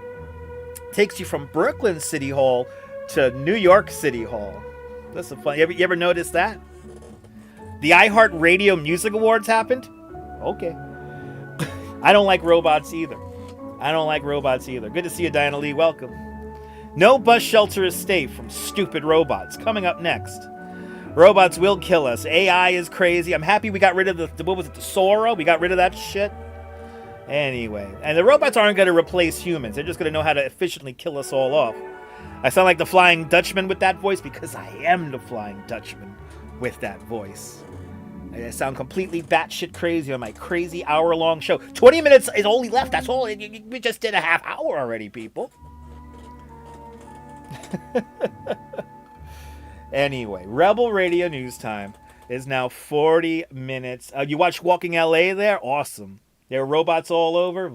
takes you from Brooklyn City Hall to New York City Hall. That's so fun. You ever notice that? The iHeartRadio Music Awards happened? Okay. I don't like robots either. Good to see you, Diana Lee. Welcome. No bus shelter is safe from stupid robots. Coming up next. Robots will kill us. AI is crazy. I'm happy we got rid of the Sora? We got rid of that shit. Anyway. And the robots aren't going to replace humans. They're just going to know how to efficiently kill us all off. I sound like the Flying Dutchman with that voice because I am the Flying Dutchman with that voice. I sound completely batshit crazy on my crazy hour-long show. 20 minutes is only left. That's all. We just did a half hour already, people. Anyway, Rebel Radio News Time is now 40 minutes. You watch Walking LA there? Awesome. There are robots all over.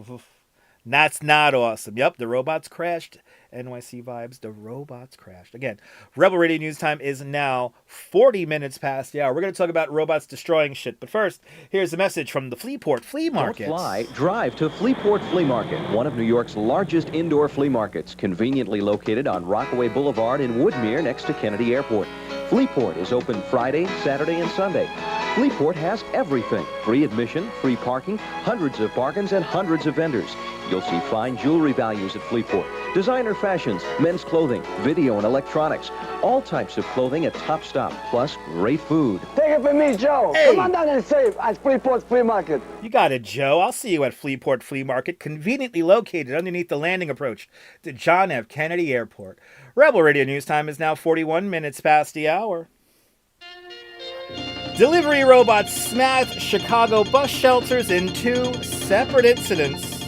That's not awesome. Yep, the robots crashed. NYC vibes. The robots crashed. Again, Rebel Radio News Time is now 40 minutes past the hour. We're going to talk about robots destroying shit. But first, here's a message from the Fleaport Flea Market. Don't fly, drive to Fleaport Flea Market, one of New York's largest indoor flea markets, conveniently located on Rockaway Boulevard in Woodmere next to Kennedy Airport. Fleaport is open Friday, Saturday, and Sunday. Fleaport has everything. Free admission, free parking, hundreds of bargains, and hundreds of vendors. You'll see fine jewelry values at Fleaport, designer fashions, men's clothing, video and electronics, all types of clothing at Top Stop, plus great food. Take it from me, Joe. Hey. Come on down and save at Fleaport Flea Market. You got it, Joe. I'll see you at Fleaport Flea Market, conveniently located underneath the landing approach to John F. Kennedy Airport. Rebel Radio News Time is now 41 minutes past the hour. Delivery robots smashed Chicago bus shelters in 2 separate incidents.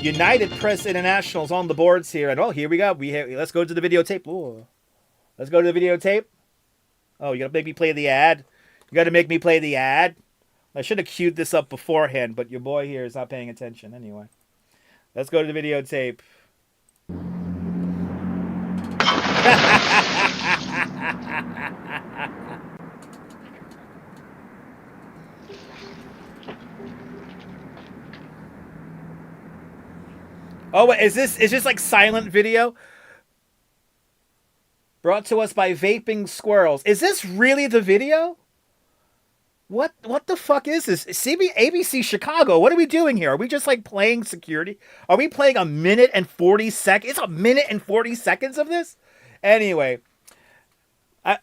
United Press International's on the boards here, and here we go. Let's go to the videotape. Ooh. Let's go to the videotape. Oh, you gotta make me play the ad. You gotta make me play the ad. I should have queued this up beforehand, but your boy here is not paying attention anyway. Let's go to the videotape. Oh, wait, is this like silent video? Brought to us by Vaping Squirrels. Is this really the video? What the fuck is this? ABC Chicago, what are we doing here? Are we just like playing security? Are we playing a minute and 40 seconds? It's a minute and 40 seconds of this? Anyway,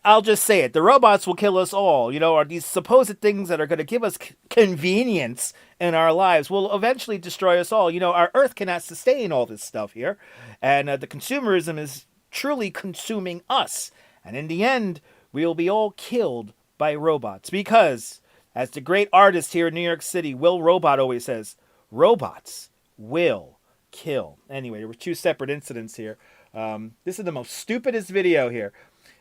I'll just say it. The robots will kill us all. You know, are these supposed things that are going to give us convenience in our lives will eventually destroy us all. You know, our Earth cannot sustain all this stuff here. And the consumerism is truly consuming us. And in the end, we'll be all killed by robots. Because, as the great artist here in New York City, Will Robot always says, robots will kill. Anyway, there were 2 separate incidents here. This is the most stupidest video here.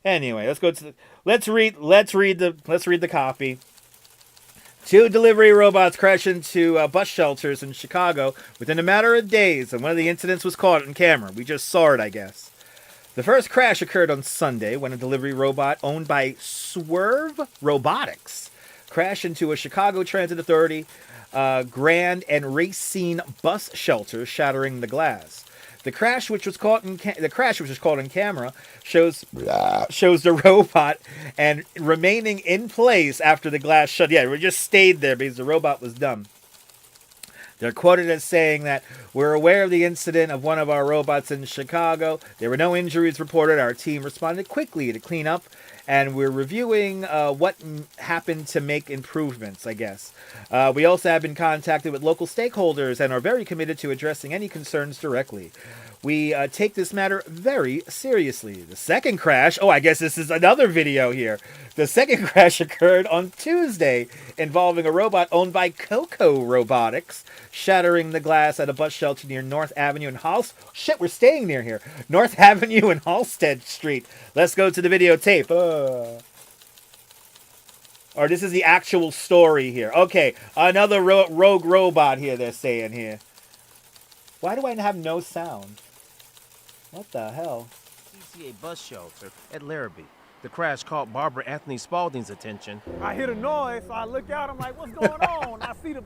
Anyway, let's go to let's read the copy. 2 delivery robots crash into bus shelters in Chicago within a matter of days, and one of the incidents was caught on camera. We just saw it, I guess. The first crash occurred on Sunday when a delivery robot owned by Swerve Robotics crashed into a Chicago Transit Authority Grand and Racine bus shelter, shattering the glass. The crash, which was caught on camera, shows the robot and remaining in place after the glass shut. Yeah, we just stayed there because the robot was dumb. They're quoted as saying that we're aware of the incident of one of our robots in Chicago. There were no injuries reported. Our team responded quickly to clean up, and we're reviewing what happened to make improvements, I guess. We also have been contacted with local stakeholders and are very committed to addressing any concerns directly. We take this matter very seriously. The second crash, I guess this is another video here. The second crash occurred on Tuesday, involving a robot owned by Coco Robotics, shattering the glass at a bus shelter near North Avenue and Shit, we're staying near here. North Avenue and Halstead Street. Let's go to the videotape. Or this is the actual story here. Okay, another rogue robot here, they're saying here. Why do I have no sound? What the hell? CCA bus shelter at Larrabee. The crash caught Barbara Anthony Spaulding's attention. I hear a noise, so I look out. I'm like, what's going on? I see the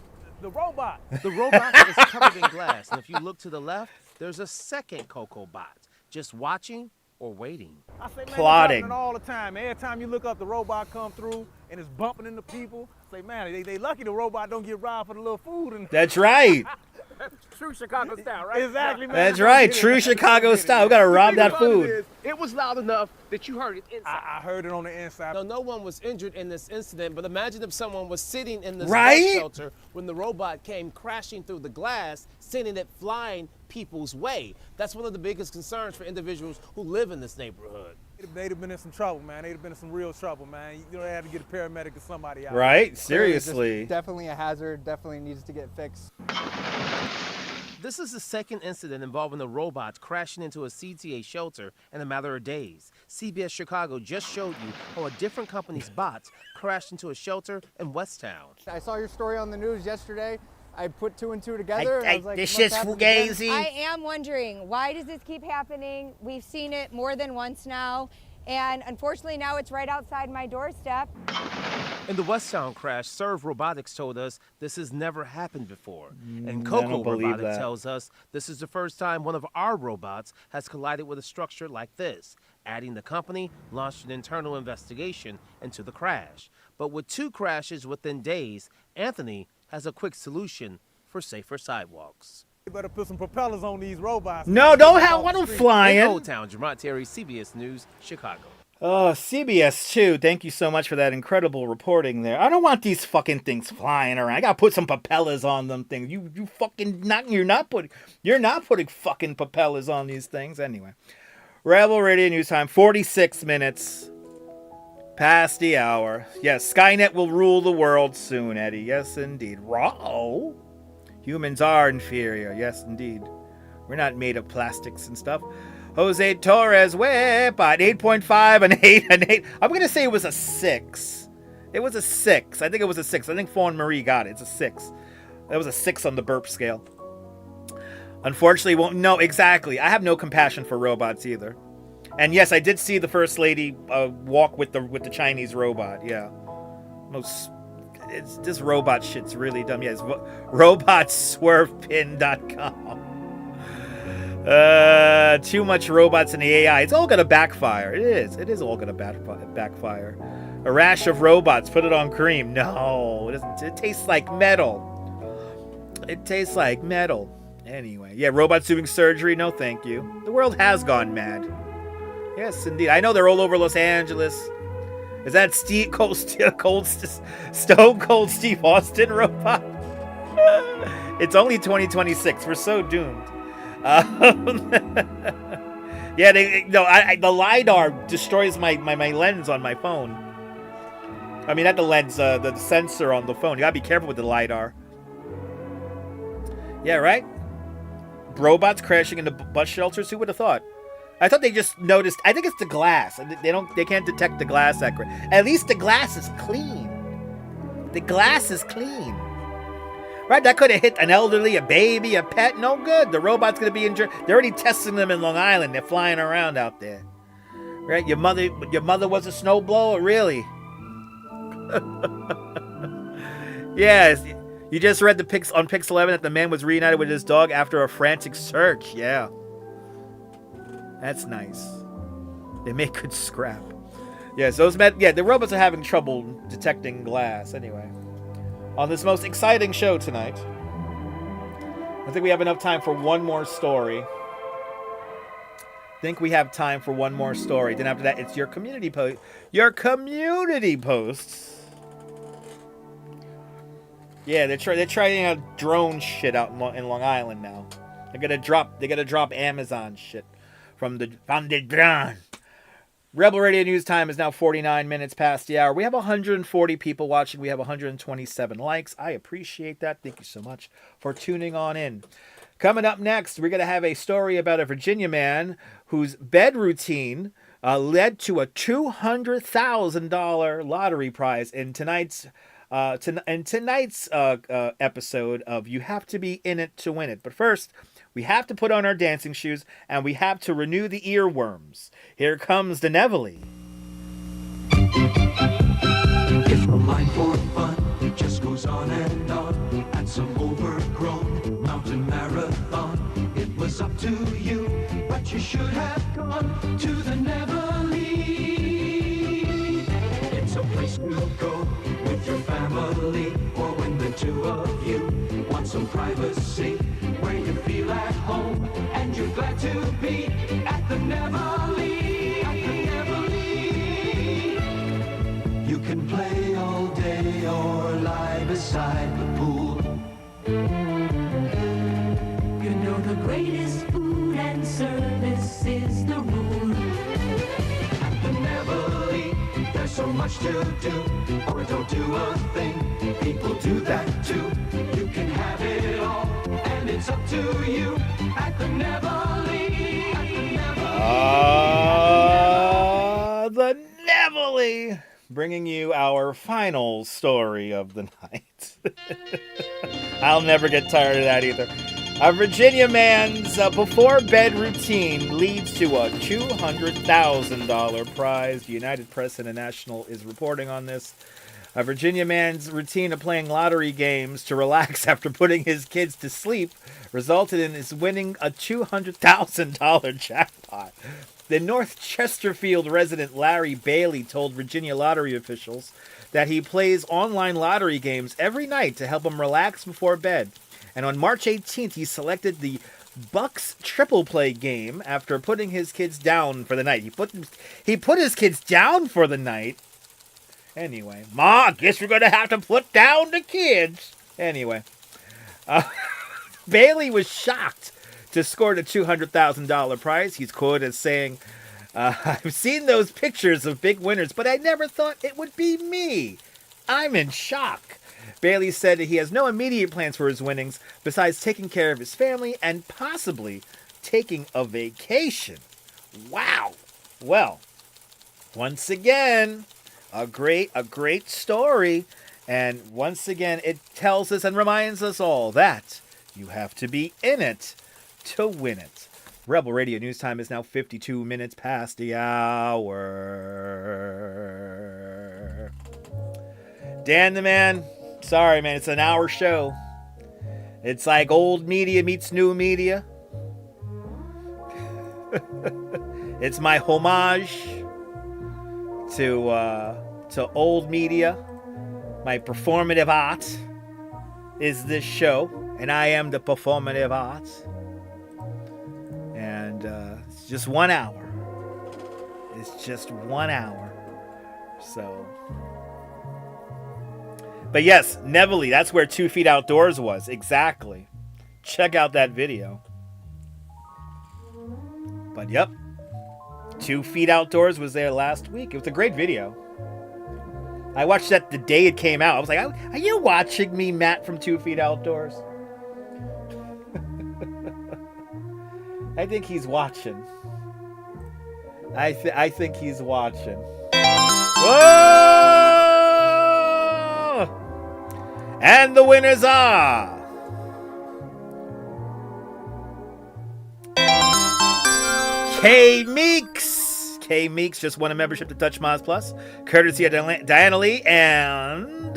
robot. The robot is covered in glass, and if you look to the left, there's a second Coco bot, just watching or waiting. I say, man, plotting. It's happening all the time. Every time you look up, the robot come through and it's bumping into people. I say, man, they lucky the robot don't get robbed for the little food. And That's right. True Chicago style, right? Exactly, man. That's right. True Chicago style. We gotta rob that food. It was loud enough that you heard it inside. I heard it on the inside. No one was injured in this incident, but imagine if someone was sitting in this Right? bus shelter when the robot came crashing through the glass, sending it flying people's way. That's one of the biggest concerns for individuals who live in this neighborhood. They'd have been in some trouble, man. They'd have been in some real trouble, man. You know, they had to get a paramedic or somebody out. Right? Seriously. Definitely a hazard. Definitely needs to get fixed. This is the second incident involving the robots crashing into a CTA shelter in a matter of days. CBS Chicago just showed you how a different company's bots crashed into a shelter in Westtown. I saw your story on the news yesterday. I put 2 and 2 together. And I was like, this shit's fugazi. I am wondering, why does this keep happening? We've seen it more than once now, and unfortunately now it's right outside my doorstep. In the Westtown crash, Serve Robotics told us this has never happened before. And I Coco don't believe Robotics that. tells us this is the first time one of our robots has collided with a structure like this. Adding the company launched an internal investigation into the crash. But with 2 crashes within days, Anthony has a quick solution for safer sidewalks. You better put some propellers on these robots. No, don't have one flying. In Old Town, Jamont Terry, CBS News, Chicago. Oh, CBS 2, thank you so much for that incredible reporting there. I don't want these fucking things flying around. I gotta put some propellers on them things. You fucking you're not putting fucking propellers on these things anyway. Rebel Radio News Time, 46 minutes past the hour. Yes, Skynet will rule the world soon, Eddie. Yes, indeed. Raw. Humans are inferior. Yes, indeed. We're not made of plastics and stuff. Jose Torres whip at 8.5 and 8 and 8. I'm going to say it was a 6. It was a 6. I think it was a 6. I think Fawn Marie got it. It's a 6. That was a 6 on the burp scale. Unfortunately, won't. No, exactly. I have no compassion for robots either. And yes, I did see the First Lady walk with the Chinese robot. Yeah. This robot shit's really dumb. Yes, robotswervepin.com. Too much robots in the AI. It's all gonna backfire. It is. It is all gonna backfire. A rash of robots. Put it on cream. No, it doesn't. It tastes like metal. It tastes like metal. Anyway, yeah, robots doing surgery. No, thank you. The world has gone mad. Yes, indeed. I know they're all over Los Angeles. Is that Stone Cold Steve Austin robot? It's only 2026. We're so doomed. Yeah, the LiDAR destroys my lens on my phone. I mean, not the lens, the sensor on the phone. You gotta be careful with the LiDAR. Yeah, right? Robots crashing into bus shelters. Who would have thought? I thought they just noticed. I think it's the glass. They can't detect the glass accurate. At least the glass is clean. The glass is clean. Right? That could have hit an elderly, a baby, a pet. No good. The robot's gonna be injured. They're already testing them in Long Island. They're flying around out there. Right? Your mother was a snowblower, really? Yes. You just read on Pix 11 that the man was reunited with his dog after a frantic search. Yeah. That's nice. They make good scrap. Yes, the robots are having trouble detecting glass. Anyway, on this most exciting show tonight, I think we have enough time for one more story. Then after that, it's your community post. Your community posts. Yeah, they're trying out drone shit out in Long Island now. They gotta drop Amazon shit. From the drone. Rebel Radio News Time is now 49 minutes past the hour. We have 140 people watching. We have 127 likes. I appreciate that. Thank you so much for tuning on in. Coming up next, we're going to have a story about a Virginia man whose bed routine led to a $200,000 lottery prize in tonight's episode of You Have to Be In It to Win It. But first, we have to put on our dancing shoes, and we have to renew the earworms. Here comes the Neville. If a line for fun, it just goes on and on. At some overgrown mountain marathon, it was up to you, but you should have gone to the Neville. It's a place to go with your family, or when the two of you want some privacy, where you feel at home and you're glad to be at the Neville. You can play all day or lie beside the pool. You know the greatest food and service is the rule. so much to do, or don't do a thing. People do that too. You can have it all, and it's up to you at the Nevele. The Nevele, bringing you our final story of the night. I'll never get tired of that either. A Virginia man's before-bed routine leads to a $200,000 prize. The United Press International is reporting on this. A Virginia man's routine of playing lottery games to relax after putting his kids to sleep resulted in his winning a $200,000 jackpot. The North Chesterfield resident Larry Bailey told Virginia lottery officials that he plays online lottery games every night to help him relax before bed. And on March 18th, he selected the Bucks triple play game after putting his kids down for the night. He put his kids down for the night. Anyway, Ma, I guess we're going to have to put down the kids. Anyway, Bailey was shocked to score the $200,000 prize. He's quoted as saying, I've seen those pictures of big winners, but I never thought it would be me. I'm in shock. Bailey said that he has no immediate plans for his winnings besides taking care of his family and possibly taking a vacation. Wow. Well, once again, a great story. And once again, it tells us and reminds us all that you have to be in it to win it. Rebel Radio News Time is now 52 minutes past the hour. Dan the Man, sorry man, it's an hour show. It's like old media meets new media. It's my homage to old media. My performative art is this show, and I am the performative art. And it's just 1 hour. It's just 1 hour. So, but yes, Nevele, that's where 2 Feet Outdoors was. Exactly. Check out that video. But yep, 2 Feet Outdoors was there last week. It was a great video. I watched that the day it came out. I was like, are you watching me, Matt, from 2 Feet Outdoors? I think he's watching. I think he's watching. Whoa! And the winners are... K Meeks. K Meeks just won a membership to Touch Moz Plus, courtesy of Diana Lee and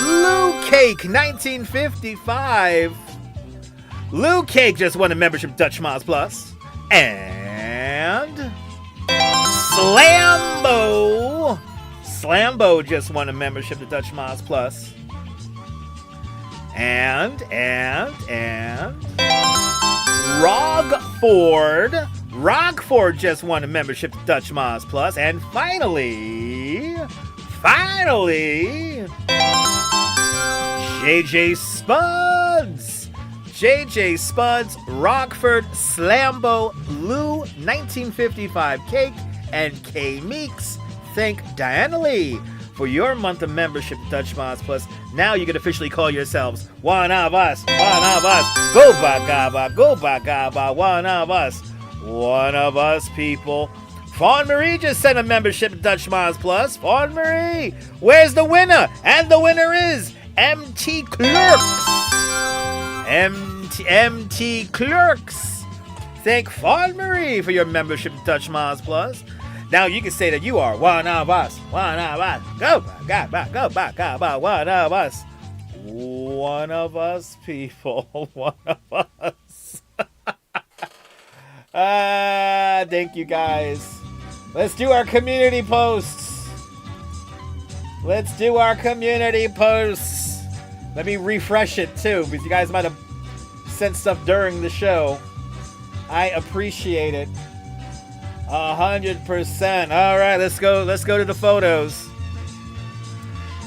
Lou Cake 1955. Lou Cake just won a membership to Touch Moz Plus, and Slambo just won a membership to Touch Moz Plus, and Rockford just won a membership to Touch Moz Plus, and finally, JJ Spuds, Rockford, Slambo, Lou 1955 Cake, and K Meeks. Thank Diana Lee for your month of membership to Touch Moz Plus. Now you can officially call yourselves one of us. Go bagaba, one of us people. Fawn Marie just sent a membership to Touch Moz Plus. Fawn Marie, where's the winner? And the winner is MT Clerks. MT Clerks. Thank Fawn Marie for your membership to Touch Moz Plus. Now you can say that you are one of us. Go bagaba, one of us. One of us people. One of us. Thank you guys. Let's do our community posts. Let me refresh it too, because you guys might have sent stuff during the show. I appreciate it. 100%. All right, let's go to the photos.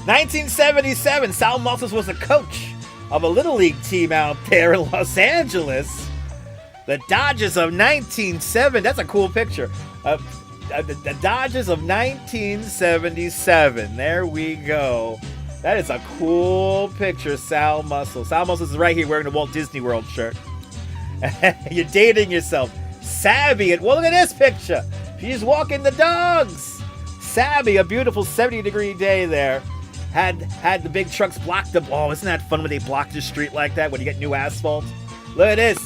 1977, Sal Maltus was a coach of a Little League team out there in Los Angeles. The Dodgers of 1970. That's a cool picture. the Dodgers of 1977. There we go. That is a cool picture, Sal Muscle. Sal Muscle is right here wearing the Walt Disney World shirt. You're dating yourself. Sabby, well, look at this picture. She's walking the dogs. Sabby, a beautiful 70-degree day there. Had the big trucks block the... Oh, isn't that fun when they block the street like that when you get new asphalt? Look at this.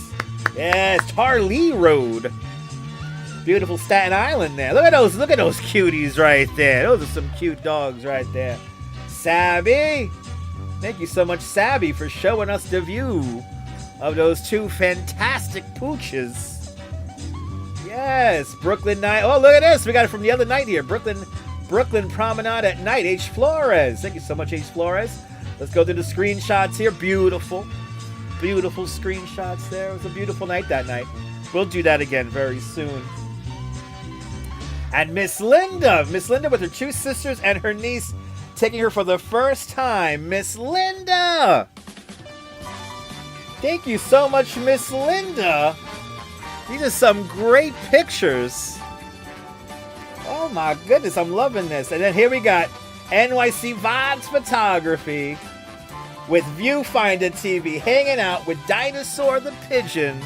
Yes, Tarlee Road. Beautiful Staten Island there. Look at those cuties right there. Those are some cute dogs right there. Sabby. Thank you so much, Sabby, for showing us the view of those two fantastic pooches. Yes, Brooklyn night. Oh, look at this. We got it from the other night here. Brooklyn Promenade at night. H. Flores. Thank you so much, H. Flores. Let's go through the screenshots here. Beautiful. Beautiful screenshots there. It was a beautiful night that night. We'll do that again very soon. And Miss Linda with her two sisters and her niece taking her for the first time. Miss Linda! Thank you so much, Miss Linda. These are some great pictures. Oh my goodness, I'm loving this. And then here we got NYC Vibes Photography with Viewfinder TV hanging out with Dinosaur the Pigeon.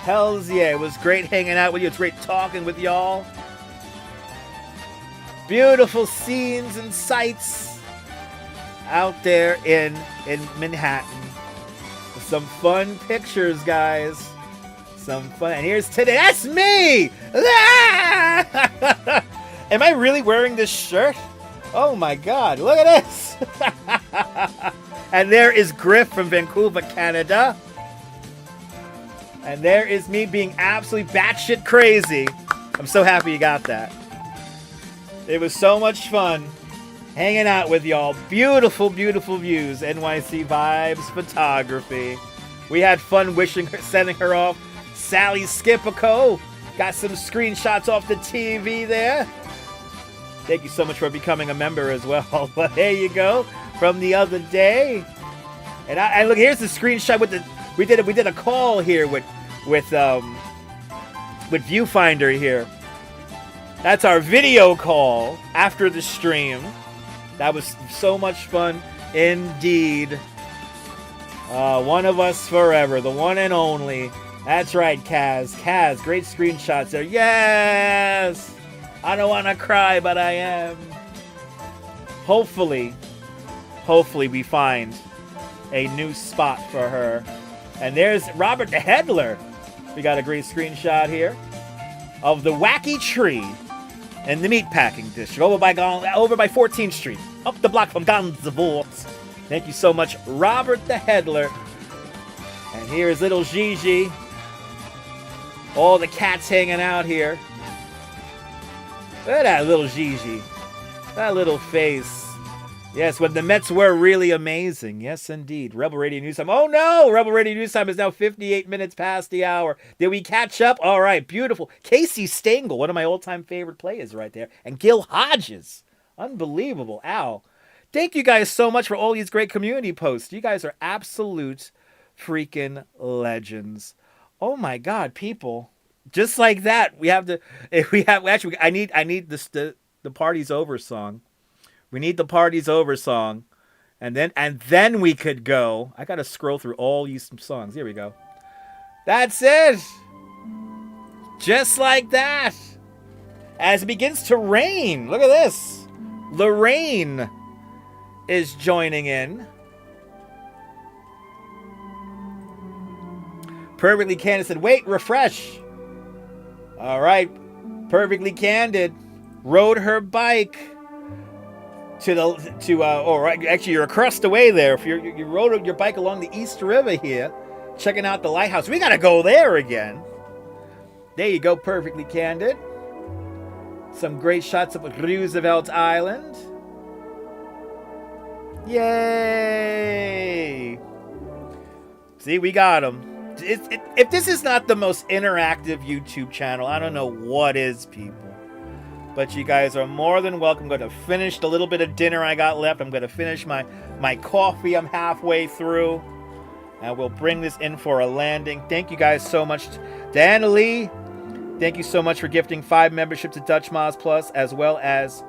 Hells yeah, it was great hanging out with you. It's great talking with y'all. Beautiful scenes and sights out there in Manhattan. Some fun pictures, guys. Some fun. And here's today. That's me! Ah! Am I really wearing this shirt? Oh my God, look at this. And there is Griff from Vancouver, Canada. And there is me being absolutely batshit crazy. I'm so happy you got that. It was so much fun hanging out with y'all. Beautiful, beautiful views. NYC Vibes Photography. We had fun sending her off. Sally Skipico got some screenshots off the TV there. Thank you so much for becoming a member as well. But there you go from the other day. And I look, here's the screenshot with the we did a call here with Viewfinder here. That's our video call after the stream. That was so much fun indeed. One of us forever, the one and only. That's right, Kaz. Kaz, great screenshots there. Yes! I don't want to cry, but I am. Hopefully we find a new spot for her. And there's Robert the Headler. We got a great screenshot here of the Wacky Tree in the meatpacking district over by 14th Street, up the block from Gansevoort. Thank you so much, Robert the Headler. And here's little Gigi. All the cats hanging out here. Look at that little Gigi. That little face. Yes, when the Mets were really amazing. Yes, indeed. Rebel Radio News Time. Oh, no! Rebel Radio News Time is now 58 minutes past the hour. Did we catch up? All right, beautiful. Casey Stengel, one of my all-time favorite players right there. And Gil Hodges. Unbelievable. Ow. Thank you guys so much for all these great community posts. You guys are absolute freaking legends. Oh, my God, people. Just like that, I need the Party's Over song. We need the Party's Over song. And then we could go. I got to scroll through all these songs. Here we go. That's it. Just like that. As it begins to rain. Look at this. The rain is joining in. Perfectly Candid said, wait, refresh. All right. Perfectly Candid rode her bike actually you're across the way there. If you rode your bike along the East River here, checking out the lighthouse. We got to go there again. There you go, Perfectly Candid. Some great shots of Roosevelt Island. Yay! See, we got them. If this is not the most interactive YouTube channel, I don't know what is, people. But you guys are more than welcome. I'm going to finish the little bit of dinner I got left. I'm going to finish my coffee. I'm halfway through. And we'll bring this in for a landing. Thank you guys so much. Diana Lee, Thank you so much for gifting 5 memberships to Dutch Miles Plus, as well as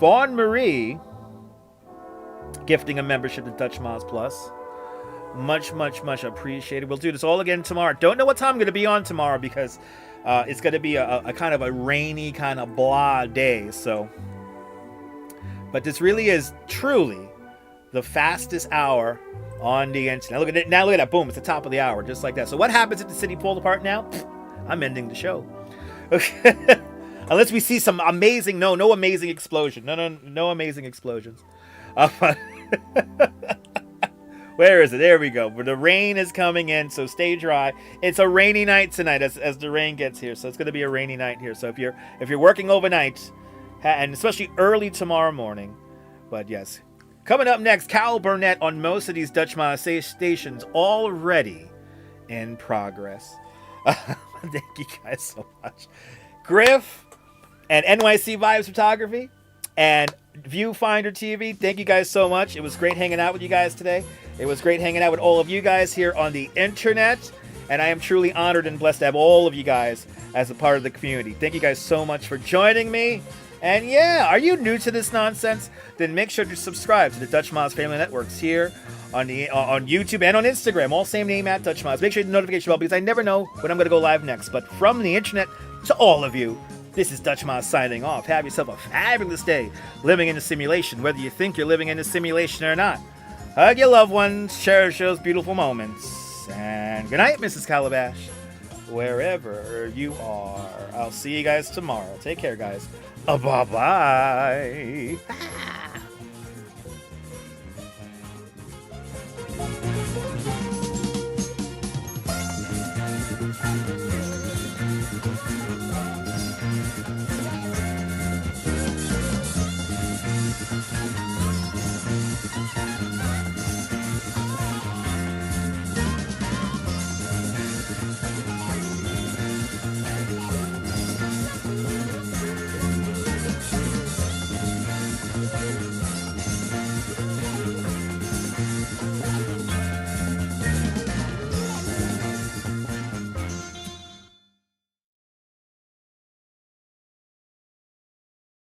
Fawn Marie gifting a membership to Dutch Miles Plus. Much, much, much appreciated. We'll do this all again tomorrow. Don't know what time I'm going to be on tomorrow because it's going to be a kind of a rainy, kind of blah day. So, but this really is truly the fastest hour on the internet. Look at it now. Look at that. Boom! It's the top of the hour, just like that. So, what happens if the city pulled apart now? I'm ending the show. Okay. Unless we see some amazing, no amazing explosion. No amazing explosions. Where is it? There we go. Where the rain is coming in, so stay dry. It's a rainy night tonight as the rain gets here, so it's going to be a rainy night here. So if you're working overnight, and especially early tomorrow morning, but yes. Coming up next, Cal Burnett on most of these Dutch Miles stations already in progress. Thank you guys so much. Griff and NYC Vibes Photography and Viewfinder TV, thank you guys so much. It was great hanging out with you guys today. It was great hanging out with all of you guys here on the internet. And I am truly honored and blessed to have all of you guys as a part of the community. Thank you guys so much for joining me. And yeah, are you new to this nonsense? Then make sure to subscribe to the Dutch Miles Family Networks here on YouTube and on Instagram. All same name at Dutch Miles. Make sure you hit the notification bell because I never know when I'm going to go live next. But from the internet to all of you, this is Dutch Miles signing off. Have yourself a fabulous day living in a simulation, whether you think you're living in a simulation or not. Hug your loved ones, cherish those beautiful moments. And good night, Mrs. Calabash, wherever you are. I'll see you guys tomorrow. Take care, guys. Bye-bye.